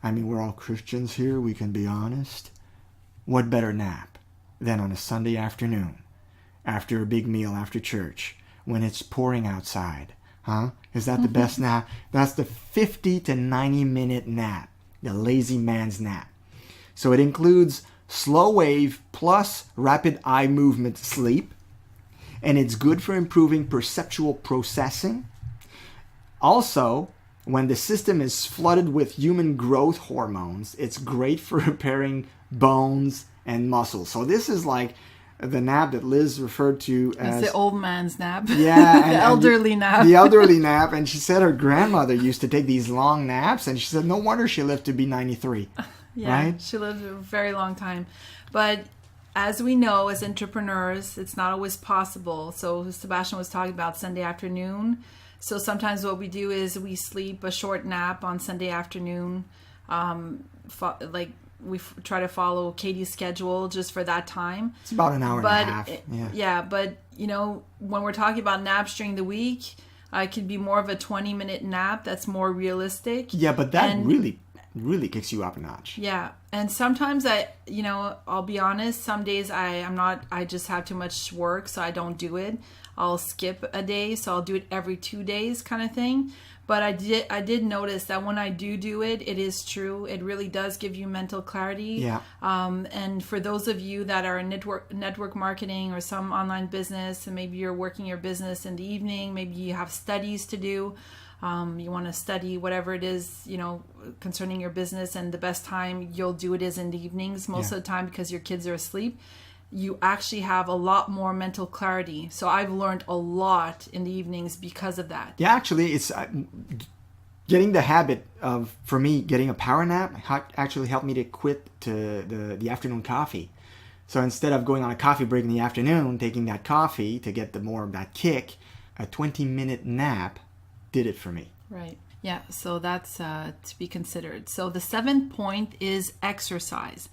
I mean, we're all Christians here. We can be honest. What better nap than on a Sunday afternoon after a big meal after church when it's pouring outside? Huh? Is that the best nap? That's the 50 to 90 minute nap. The lazy man's nap. So it includes slow wave plus rapid eye movement sleep, and it's good for improving perceptual processing. Also, when the system is flooded with human growth hormones, it's great for repairing bones and muscles. So this is like the nap that Liz referred to as... It's the old man's nap. Yeah. The elderly nap. The elderly nap. And she said her grandmother used to take these long naps. And she said no wonder she lived to be 93. Yeah, right? She lived a very long time. But as we know, as entrepreneurs, it's not always possible. So Sebastien was talking about Sunday afternoon. So sometimes what we do is we sleep a short nap on Sunday afternoon. We try to follow Katie's schedule just for that time. It's about an hour and a half. But when we're talking about naps during the week, it could be more of a 20-minute nap that's more realistic. Yeah, but that really kicks you up a notch. Yeah, and sometimes I'll be honest, some days I just have too much work, so I don't do it. I'll skip a day, so I'll do it every 2 days kind of thing. But I did notice that when I do it, it is true. It really does give you mental clarity. Yeah. And for those of you that are in network marketing or some online business, and maybe you're working your business in the evening, maybe you have studies to do. You want to study whatever it is, concerning your business, and the best time you'll do it is in the evenings most of the time because your kids are asleep. You actually have a lot more mental clarity. So I've learned a lot in the evenings because of that. Yeah, actually, it's getting the habit of, for me, getting a power nap actually helped me to quit the afternoon coffee. So instead of going on a coffee break in the afternoon, taking that coffee to get that kick, a 20-minute nap did it for me. Right. Yeah, so that's to be considered. So the 7th point is exercise.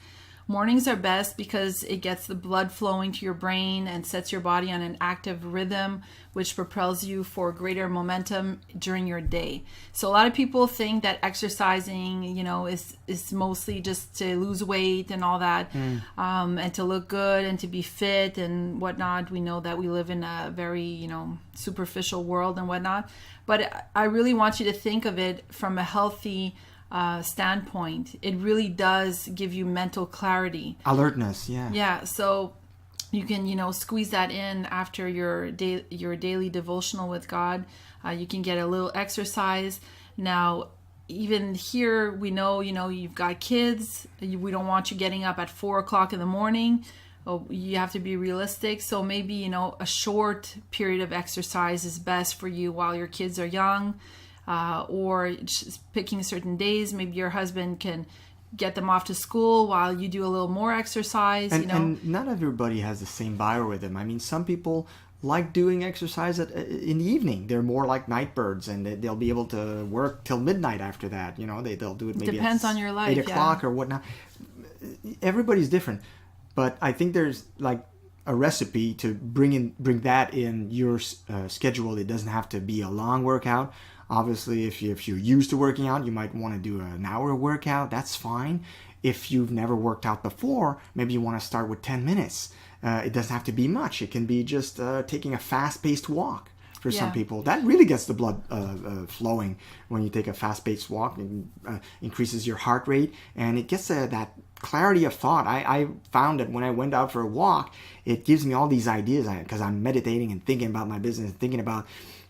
Mornings are best because it gets the blood flowing to your brain and sets your body on an active rhythm, which propels you for greater momentum during your day. So a lot of people think that exercising, is mostly just to lose weight and all that, and to look good and to be fit and whatnot. We know that we live in a very, superficial world and whatnot. But I really want you to think of it from a healthy standpoint. It really does give you mental clarity, alertness. Yeah, so you can squeeze that in after your daily devotional with God. You can get a little exercise. Now even here, we know you've got kids. We don't want you getting up at 4:00 in the morning. You have to be realistic. So maybe a short period of exercise is best for you while your kids are young. Or just picking certain days. Maybe your husband can get them off to school while you do a little more exercise. And not everybody has the same biorhythm. I mean, some people like doing exercise in the evening. They're more like night birds, and they'll be able to work till midnight after that. They'll do it maybe depends on your life. 8 o'clock or whatnot. everybody's different, but I think there's like a recipe to bring that in your schedule. It doesn't have to be a long workout. Obviously, if you're used to working out, you might want to do an hour workout. That's fine. If you've never worked out before, maybe you want to start with 10 minutes. It doesn't have to be much. It can be just taking a fast-paced walk for some people. That really gets the blood flowing when you take a fast-paced walk. It increases your heart rate, and it gets that clarity of thought. I found that when I went out for a walk, it gives me all these ideas because I'm meditating and thinking about my business, thinking about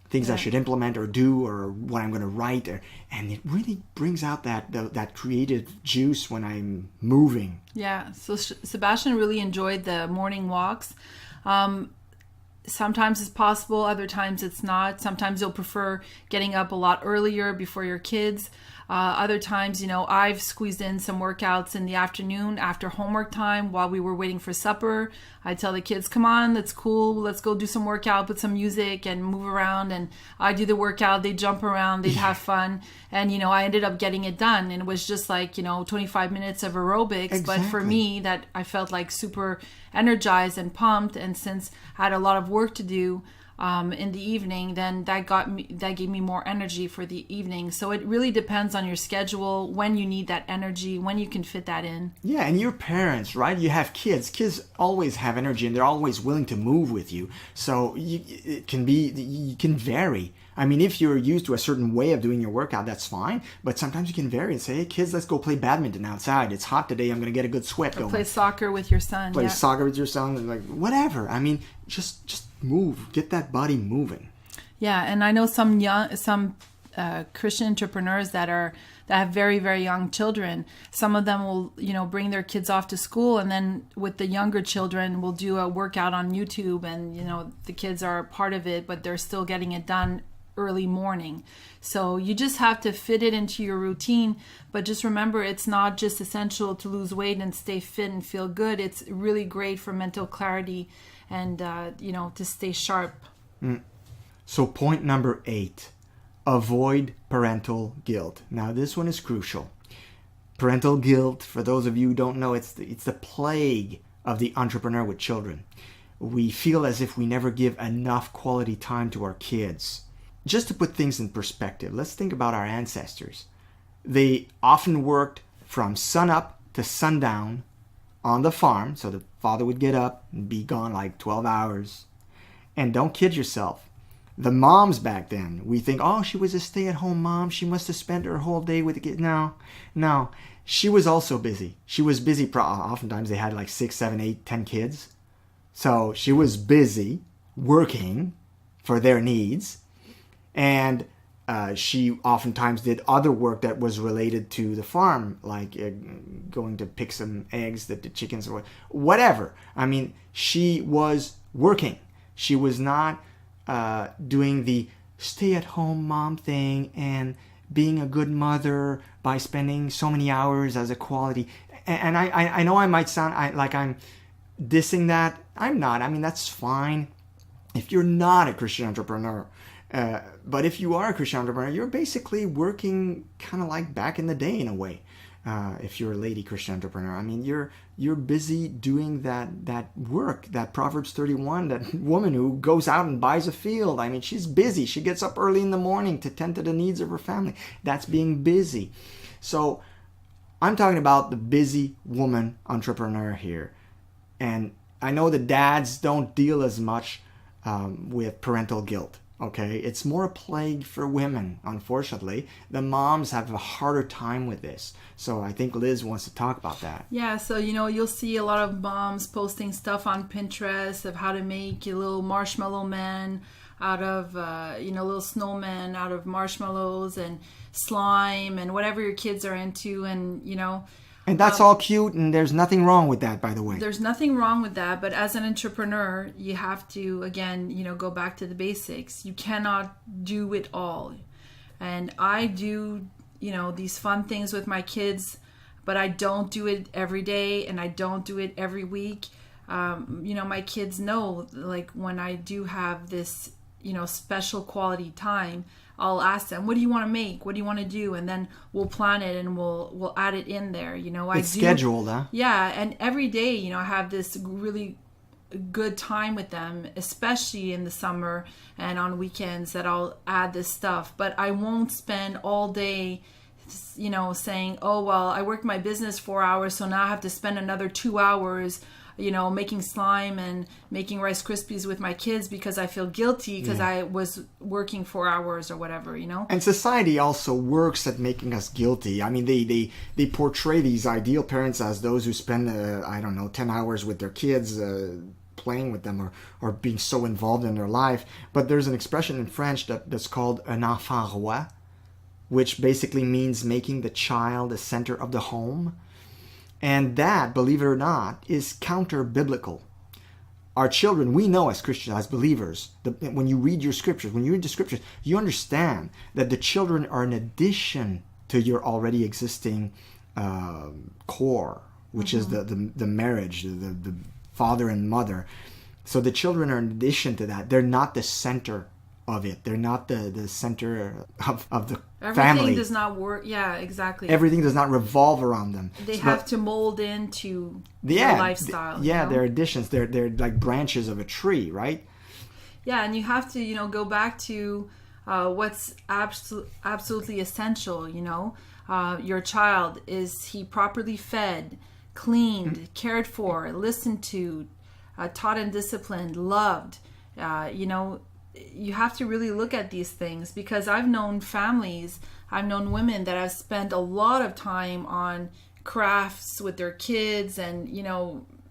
things I should implement or do, or what I'm going to write, and it really brings out that creative juice when I'm moving. Yeah, so Sebastien really enjoyed the morning walks. Sometimes it's possible, other times it's not. Sometimes you'll prefer getting up a lot earlier before your kids. Other times, I've squeezed in some workouts in the afternoon after homework time while we were waiting for supper. I tell the kids, come on, let's go do some workout, put some music and move around. And I do the workout, they jump around, they'd have fun. And, I ended up getting it done. And it was just like, 25 minutes of aerobics. Exactly. But for me, that I felt like super energized and pumped. And since I had a lot of work to do, in the evening, then that gave me more energy for the evening. So it really depends on your schedule, when you need that energy, when you can fit that in. Yeah, and your parents, right? You have kids. Kids always have energy, and they're always willing to move with you. So you can vary. I mean, if you're used to a certain way of doing your workout, that's fine. But sometimes you can vary and say, hey, kids, let's go play badminton outside. It's hot today. I'm going to get a good sweat going. Play soccer with your son. Play soccer with your son. And like, whatever. I mean, just move. Get that body moving. Yeah, and I know some Christian entrepreneurs that have very, very young children. Some of them will, bring their kids off to school, and then with the younger children, we'll do a workout on YouTube, and the kids are part of it, but they're still getting it done early morning. So you just have to fit it into your routine, but just remember, it's not just essential to lose weight and stay fit and feel good. It's really great for mental clarity and to stay sharp. So point number 8, avoid parental guilt. Now this one is crucial. Parental guilt, for those of you who don't know, it's the plague of the entrepreneur with children. We feel as if we never give enough quality time to our kids. Just to put things in perspective, let's think about our ancestors. They often worked from sunup to sundown on the farm, so the father would get up and be gone like 12 hours. And don't kid yourself. The moms back then, we think, oh, she was a stay-at-home mom. She must have spent her whole day with the kids. No. She was also busy. She was busy. Oftentimes they had like 6, 7, 8, 10 kids. So she was busy working for their needs. And she oftentimes did other work that was related to the farm, like going to pick some eggs that the chickens or whatever. I mean, she was working. She was not doing the stay-at-home mom thing and being a good mother by spending so many hours as a quality. And I know I might sound like I'm dissing that. I'm not. I mean, that's fine if you're not a Christian entrepreneur. But if you are a Christian entrepreneur, you're basically working kind of like back in the day in a way. If you're a lady Christian entrepreneur, I mean, you're busy doing that work, that Proverbs 31, that woman who goes out and buys a field. I mean, she's busy. She gets up early in the morning to tend to the needs of her family. That's being busy. So I'm talking about the busy woman entrepreneur here. And I know the dads don't deal as much with parental guilt. Okay, it's more a plague for women, unfortunately. The moms have a harder time with this. So I think Liz wants to talk about that. Yeah, so you'll see a lot of moms posting stuff on Pinterest of how to make a little marshmallow man out of, little snowmen out of marshmallows and slime and whatever your kids are into, and And that's all cute, and there's nothing wrong with that, by the way. There's nothing wrong with that, but as an entrepreneur, you have to, again, go back to the basics. You cannot do it all. And I do, these fun things with my kids, but I don't do it every day, and I don't do it every week. My kids know, like, when I do have this special quality time, I'll ask them, what do you want to make? What do you want to do? And then we'll plan it and we'll add it in there. It's scheduled, huh? Yeah. And every day, I have this really good time with them, especially in the summer and on weekends, that I'll add this stuff. But I won't spend all day saying, oh, well, I worked my business 4 hours, so now I have to spend another 2 hours making slime and making Rice Krispies with my kids because I feel guilty because I was working 4 hours or whatever, And society also works at making us guilty. I mean, they portray these ideal parents as those who spend, 10 hours with their kids, playing with them or being so involved in their life. But there's an expression in French that's called un enfant roi, which basically means making the child the center of the home. And that, believe it or not, is counter-biblical. Our children, we know as Christians, as believers, when you read the scriptures, you understand that the children are an addition to your already existing core, which is the marriage, the father and mother. So the children are an addition to that. They're not the center of it. They're not the center of the family. Everything does not work. Yeah, exactly. Everything does not revolve around them. They have to mold into their lifestyle. They're additions. They're like branches of a tree, right? Yeah, and you have to, go back to what's absolutely essential, your child, is he properly fed, cleaned, cared for, listened to, taught and disciplined, loved, you have to really look at these things, because I've known women that have spent a lot of time on crafts with their kids and,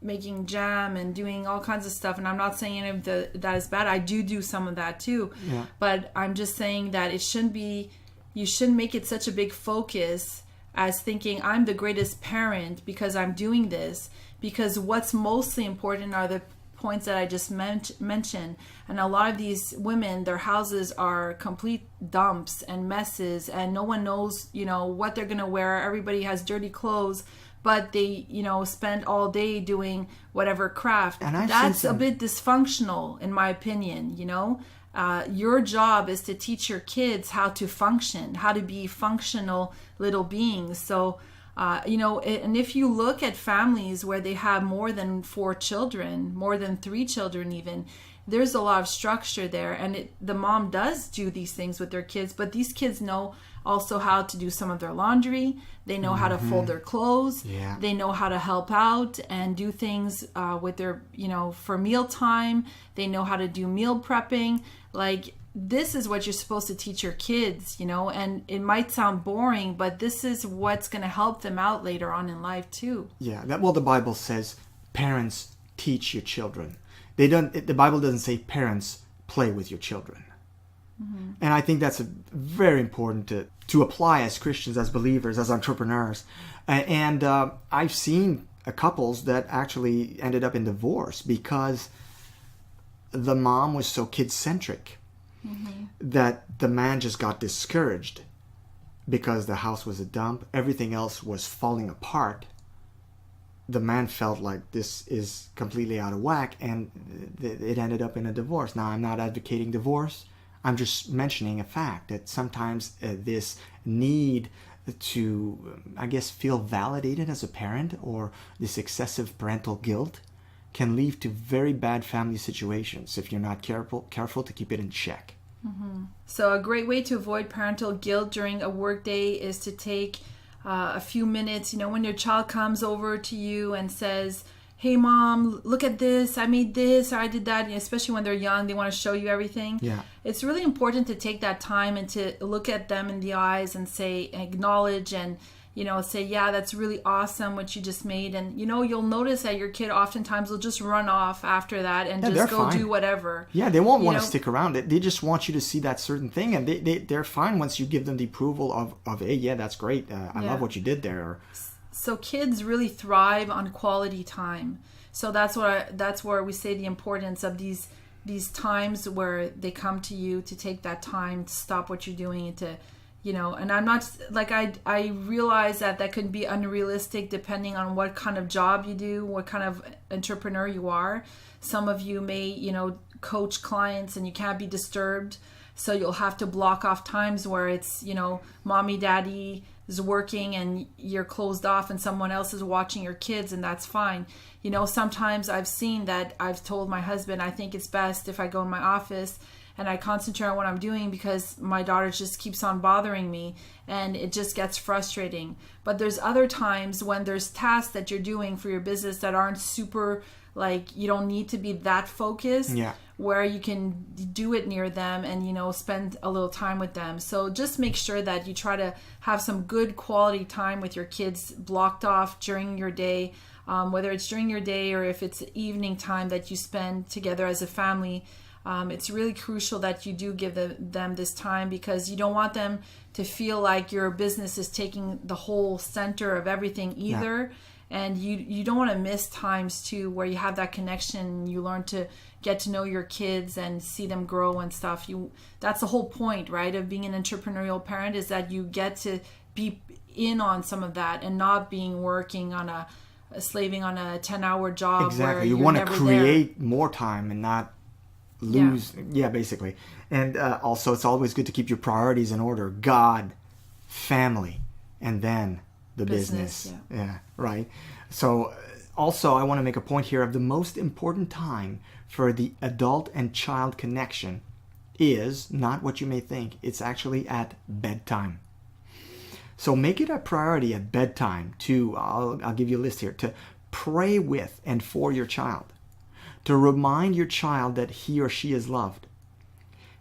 making jam and doing all kinds of stuff. And I'm not saying any of that is bad. I do some of that too. Yeah. But I'm just saying that you shouldn't make it such a big focus as thinking I'm the greatest parent because I'm doing this, because what's mostly important are the points that I just mentioned. And a lot of these women, their houses are complete dumps and messes, and no one knows, what they're going to wear. Everybody has dirty clothes, but they, spend all day doing whatever craft. And that's a bit dysfunctional, in my opinion. Your job is to teach your kids how to function, how to be functional little beings. So and if you look at families where they have more than 4 children, more than 3 children even, there's a lot of structure there. And the mom does do these things with their kids, but these kids know also how to do some of their laundry. They know how to fold their clothes. Yeah. They know how to help out and do things with their, for mealtime. They know how to do meal prepping. Like, this is what you're supposed to teach your kids, and it might sound boring, but this is what's going to help them out later on in life too. Yeah, the Bible says, parents, teach your children. The Bible doesn't say parents, play with your children. Mm-hmm. And I think that's very important to apply as Christians, as believers, as entrepreneurs. And I've seen couples that actually ended up in divorce because the mom was so kid-centric. Mm-hmm. That the man just got discouraged because the house was a dump. Everything else was falling apart. The man felt like this is completely out of whack, and it ended up in a divorce. Now, I'm not advocating divorce. I'm just mentioning a fact that sometimes this need to, feel validated as a parent, or this excessive parental guilt, can lead to very bad family situations if you're not careful to keep it in check. Mm-hmm. So a great way to avoid parental guilt during a workday is to take a few minutes, when your child comes over to you and says, hey mom, look at this, I made this, or I did that, especially when they're young, they want to show you everything. Yeah. It's really important to take that time and to look at them in the eyes and acknowledge and say, yeah, that's really awesome what you just made. And, you'll notice that your kid oftentimes will just run off after that and just go do whatever. Yeah, they won't want to stick around. They just want you to see that certain thing. And they're fine once you give them the approval of hey, yeah, that's great. I love what you did there. So kids really thrive on quality time. So that's where we say the importance of these times where they come to you to take that time to stop what you're doing and to And I'm not like, I realize that could be unrealistic depending on what kind of job you do, what kind of entrepreneur you are. Some of you may, coach clients and you can't be disturbed. So you'll have to block off times where it's, mommy, daddy is working and you're closed off and someone else is watching your kids, and that's fine. Sometimes I've seen that I've told my husband, I think it's best if I go in my office and I concentrate on what I'm doing because my daughter just keeps on bothering me and it just gets frustrating. But there's other times when there's tasks that you're doing for your business that aren't super, like, you don't need to be that focused, where you can do it near them and, spend a little time with them. So just make sure that you try to have some good quality time with your kids blocked off during your day, whether it's during your day or if it's evening time that you spend together as a family. It's really crucial that you do give them this time, because you don't want them to feel like your business is taking the whole center of everything either. And you don't want to miss times too where you have that connection, you learn to get to know your kids and see them grow and stuff. That's the whole point, right, of being an entrepreneurial parent, is that you get to be in on some of that and not being working on slaving on a 10-hour job. Exactly. You want to create more time and not lose. Basically. And also, it's always good to keep your priorities in order: God, family, and then the business. Right. So also, I want to make a point here of the most important time for the adult and child connection is not what you may think. It's actually at bedtime. So make it a priority at bedtime to, I'll give you a list here, to pray with and for your child, to remind your child that he or she is loved,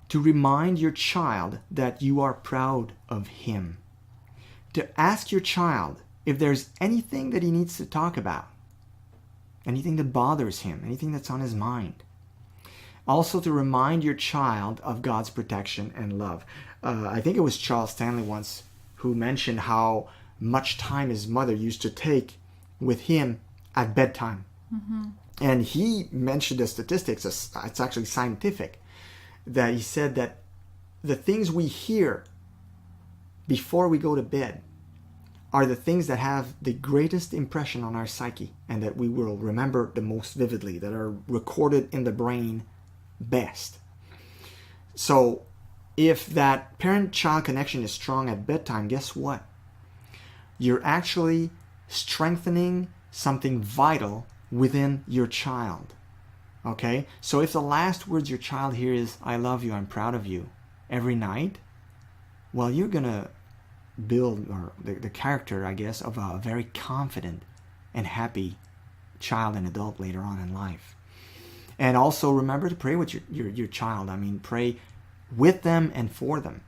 to remind your child that you are proud of him, to ask your child if there's anything that he needs to talk about, anything that bothers him, anything that's on his mind. Also to remind your child of God's protection and love. I think it was Charles Stanley once who mentioned how much time his mother used to take with him at bedtime. Mm-hmm. And he mentioned the statistics, it's actually scientific, that he said that the things we hear before we go to bed are the things that have the greatest impression on our psyche and that we will remember the most vividly, that are recorded in the brain best. So if that parent-child connection is strong at bedtime, guess what? You're actually strengthening something vital within your child. Okay? So if the last words your child hears is, "I love you, I'm proud of you," every night, well, you're going to build the character, I guess, of a very confident and happy child and adult later on in life. And also remember to pray with your child. I mean, pray with them and for them.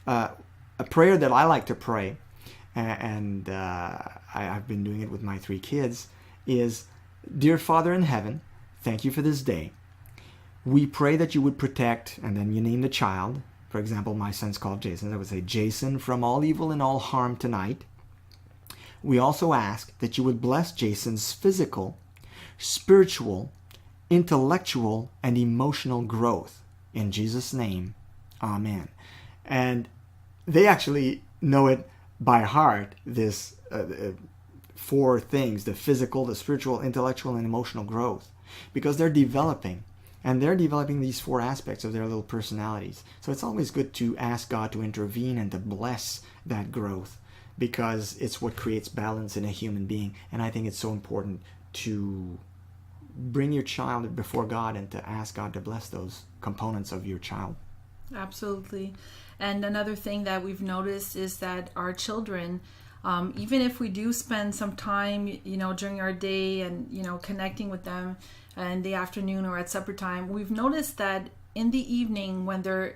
A prayer that I like to pray, and I've been doing it with my 3 kids, is, "Dear Father in heaven, thank you for this day. We pray that you would protect," and then you name the child. For example, my son's called Jason. I would say, "Jason, from all evil and all harm tonight. We also ask that you would bless Jason's physical, spiritual, intellectual, and emotional growth. In Jesus' name, amen." And they actually know it by heart, this 4 things: the physical, the spiritual, intellectual, and emotional growth, because they're developing. And they're developing these 4 aspects of their little personalities. So it's always good to ask God to intervene and to bless that growth, because it's what creates balance in a human being. And I think it's so important to bring your child before God and to ask God to bless those components of your child. Absolutely. And another thing that we've noticed is that our children, even if we do spend some time, during our day and, connecting with them in the afternoon or at supper time, we've noticed that in the evening when they're,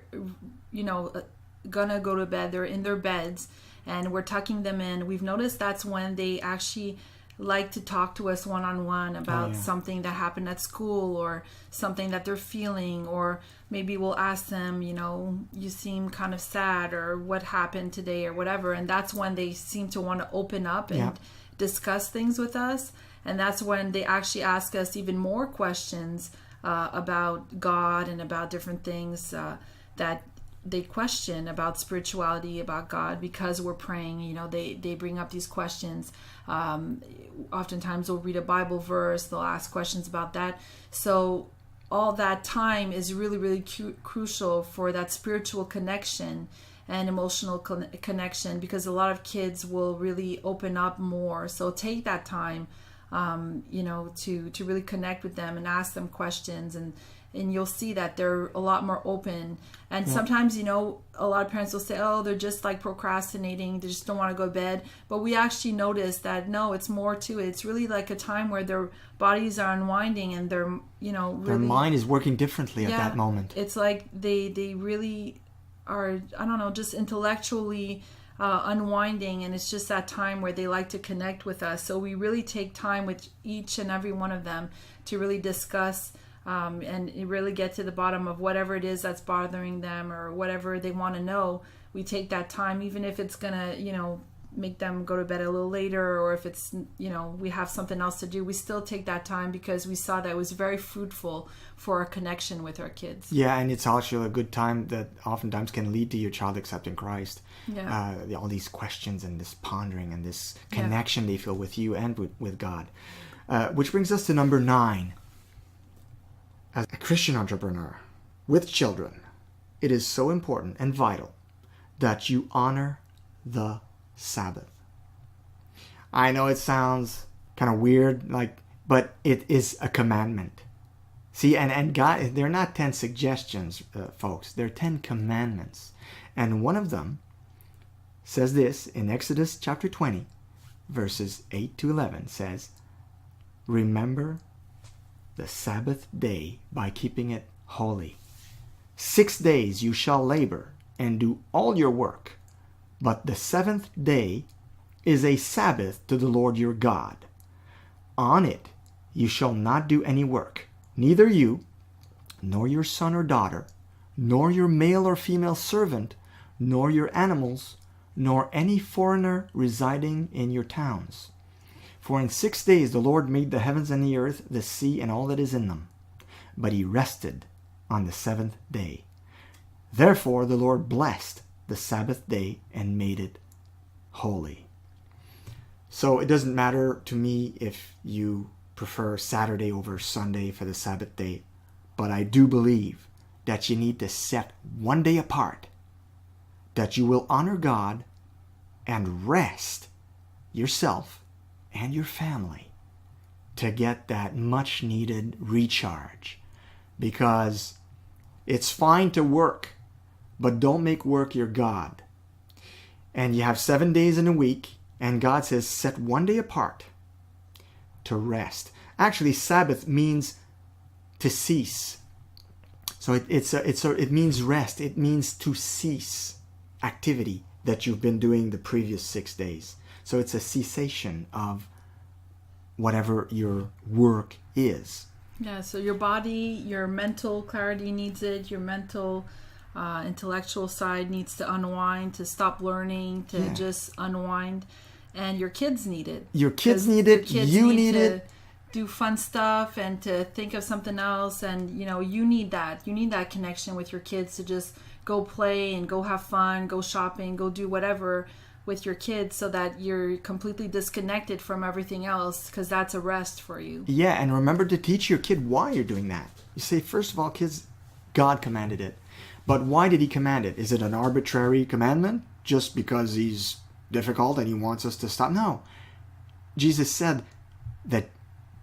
gonna go to bed, they're in their beds and we're tucking them in, we've noticed that's when they actually like to talk to us one-on-one about something that happened at school or something that they're feeling, or maybe we'll ask them, you seem kind of sad, or what happened today, or whatever. And that's when they seem to want to open up and discuss things with us. And that's when they actually ask us even more questions about God and about different things that they question about spirituality, about God, because we're praying. You know, they bring up these questions. Oftentimes they'll read a Bible verse, they'll ask questions about that. So all that time is really, really crucial for that spiritual connection and emotional connection, because a lot of kids will really open up more. So take that time, to really connect with them and ask them questions, and you'll see that they're a lot more open. And sometimes, a lot of parents will say, oh, they're just like procrastinating, they just don't want to go to bed. But we actually notice that no, it's more to it. It's really like a time where their bodies are unwinding, and they're, really, their mind is working differently at that moment. It's like they really are, I don't know, just intellectually unwinding, and it's just that time where they like to connect with us. So we really take time with each and every one of them to really discuss and really get to the bottom of whatever it is that's bothering them or whatever they want to know. We take that time, even if it's gonna, make them go to bed a little later, or if it's, we have something else to do, we still take that time, because we saw that it was very fruitful for our connection with our kids. Yeah, and it's also a good time that oftentimes can lead to your child accepting Christ. Yeah. All these questions and this pondering and this connection they feel with you and with God. Which brings us to number 9. As a Christian entrepreneur with children, it is so important and vital that you honor the Sabbath. I know it sounds kind of weird, but it is a commandment. See, and God, they're not 10 suggestions, folks. They're 10 commandments. And one of them says this in Exodus chapter 20, verses 8 to 11, says, remember the Sabbath day by keeping it holy. 6 days you shall labor and do all your work, but the 7th day is a Sabbath to the Lord your God. On it you shall not do any work, neither you, nor your son or daughter, nor your male or female servant, nor your animals, nor any foreigner residing in your towns. For in 6 days the Lord made the heavens and the earth, the sea, and all that is in them. But he rested on the 7th day. Therefore the Lord blessed the Sabbath day and made it holy. So it doesn't matter to me if you prefer Saturday over Sunday for the Sabbath day, but I do believe that you need to set one day apart, that you will honor God and rest yourself and your family to get that much needed recharge. Because it's fine to work, but don't make work your God. And you have 7 days in a week, and God says set one day apart to rest. Actually, Sabbath means to cease. So it means rest. It means to cease activity that you've been doing the previous 6 days. So it's a cessation of whatever your work is. Yeah, so your body, your mental clarity needs it, your mental intellectual side needs to unwind, to stop learning, to just unwind. And your kids need it. Your kids need it. You need it. Do fun stuff and to think of something else. And, you need that. You need that connection with your kids to just go play and go have fun, go shopping, go do whatever with your kids, so that you're completely disconnected from everything else, because that's a rest for you. Yeah, and remember to teach your kid why you're doing that. You say, first of all, kids, God commanded it. But why did he command it? Is it an arbitrary commandment just because he's difficult and he wants us to stop? No. Jesus said that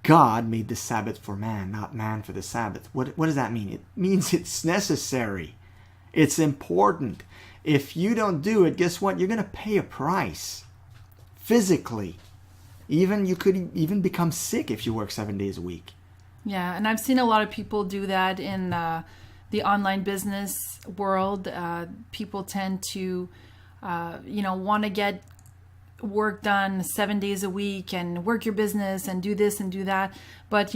God made the Sabbath for man, not man for the Sabbath. What does that mean? It means it's necessary. It's important. If you don't do it, guess what? You're going to pay a price. Physically. You could even become sick if you work 7 days a week. Yeah, and I've seen a lot of people do that in the online business world. People tend to, want to get work done 7 days a week and work your business and do this and do that. But,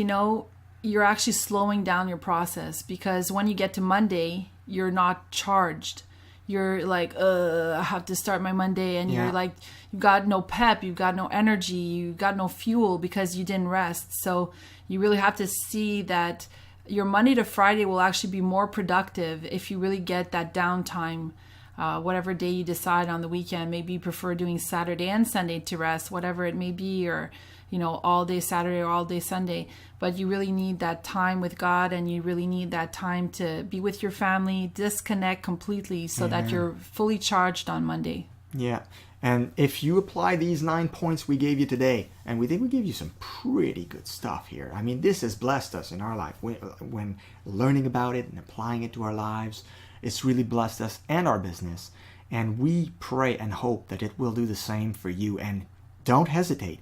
you're actually slowing down your process, because when you get to Monday, you're not charged. You're like, I have to start my Monday, and you're like, you've got no pep, you've got no energy, you've got no fuel because you didn't rest. So you really have to see that, your Monday to Friday will actually be more productive if you really get that downtime. Whatever day you decide on the weekend, maybe you prefer doing Saturday and Sunday to rest, whatever it may be, or all day Saturday or all day Sunday. But you really need that time with God, and you really need that time to be with your family, disconnect completely so that you're fully charged on Monday. Yeah. And if you apply these 9 points we gave you today, and we think we gave you some pretty good stuff here. I mean, this has blessed us in our life. When learning about it and applying it to our lives, it's really blessed us and our business. And we pray and hope that it will do the same for you. And don't hesitate.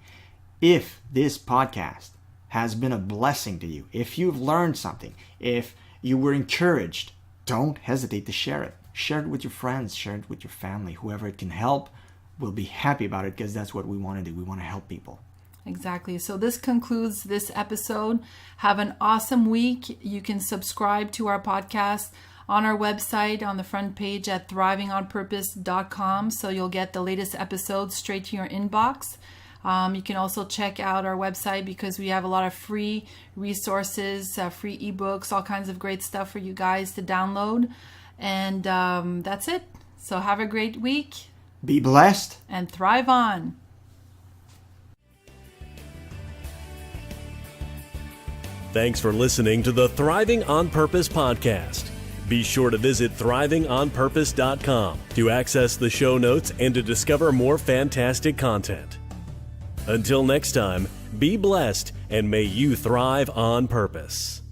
If this podcast has been a blessing to you, if you've learned something, if you were encouraged, don't hesitate to share it. Share it with your friends, share it with your family, whoever it can help. We'll be happy about it because that's what we want to do. We want to help people. Exactly. So this concludes this episode. Have an awesome week. You can subscribe to our podcast on our website on the front page at thrivingonpurpose.com. So you'll get the latest episodes straight to your inbox. You can also check out our website because we have a lot of free resources, free ebooks, all kinds of great stuff for you guys to download. And that's it. So have a great week. Be blessed. And thrive on. Thanks for listening to the Thriving on Purpose podcast. Be sure to visit thrivingonpurpose.com to access the show notes and to discover more fantastic content. Until next time, be blessed and may you thrive on purpose.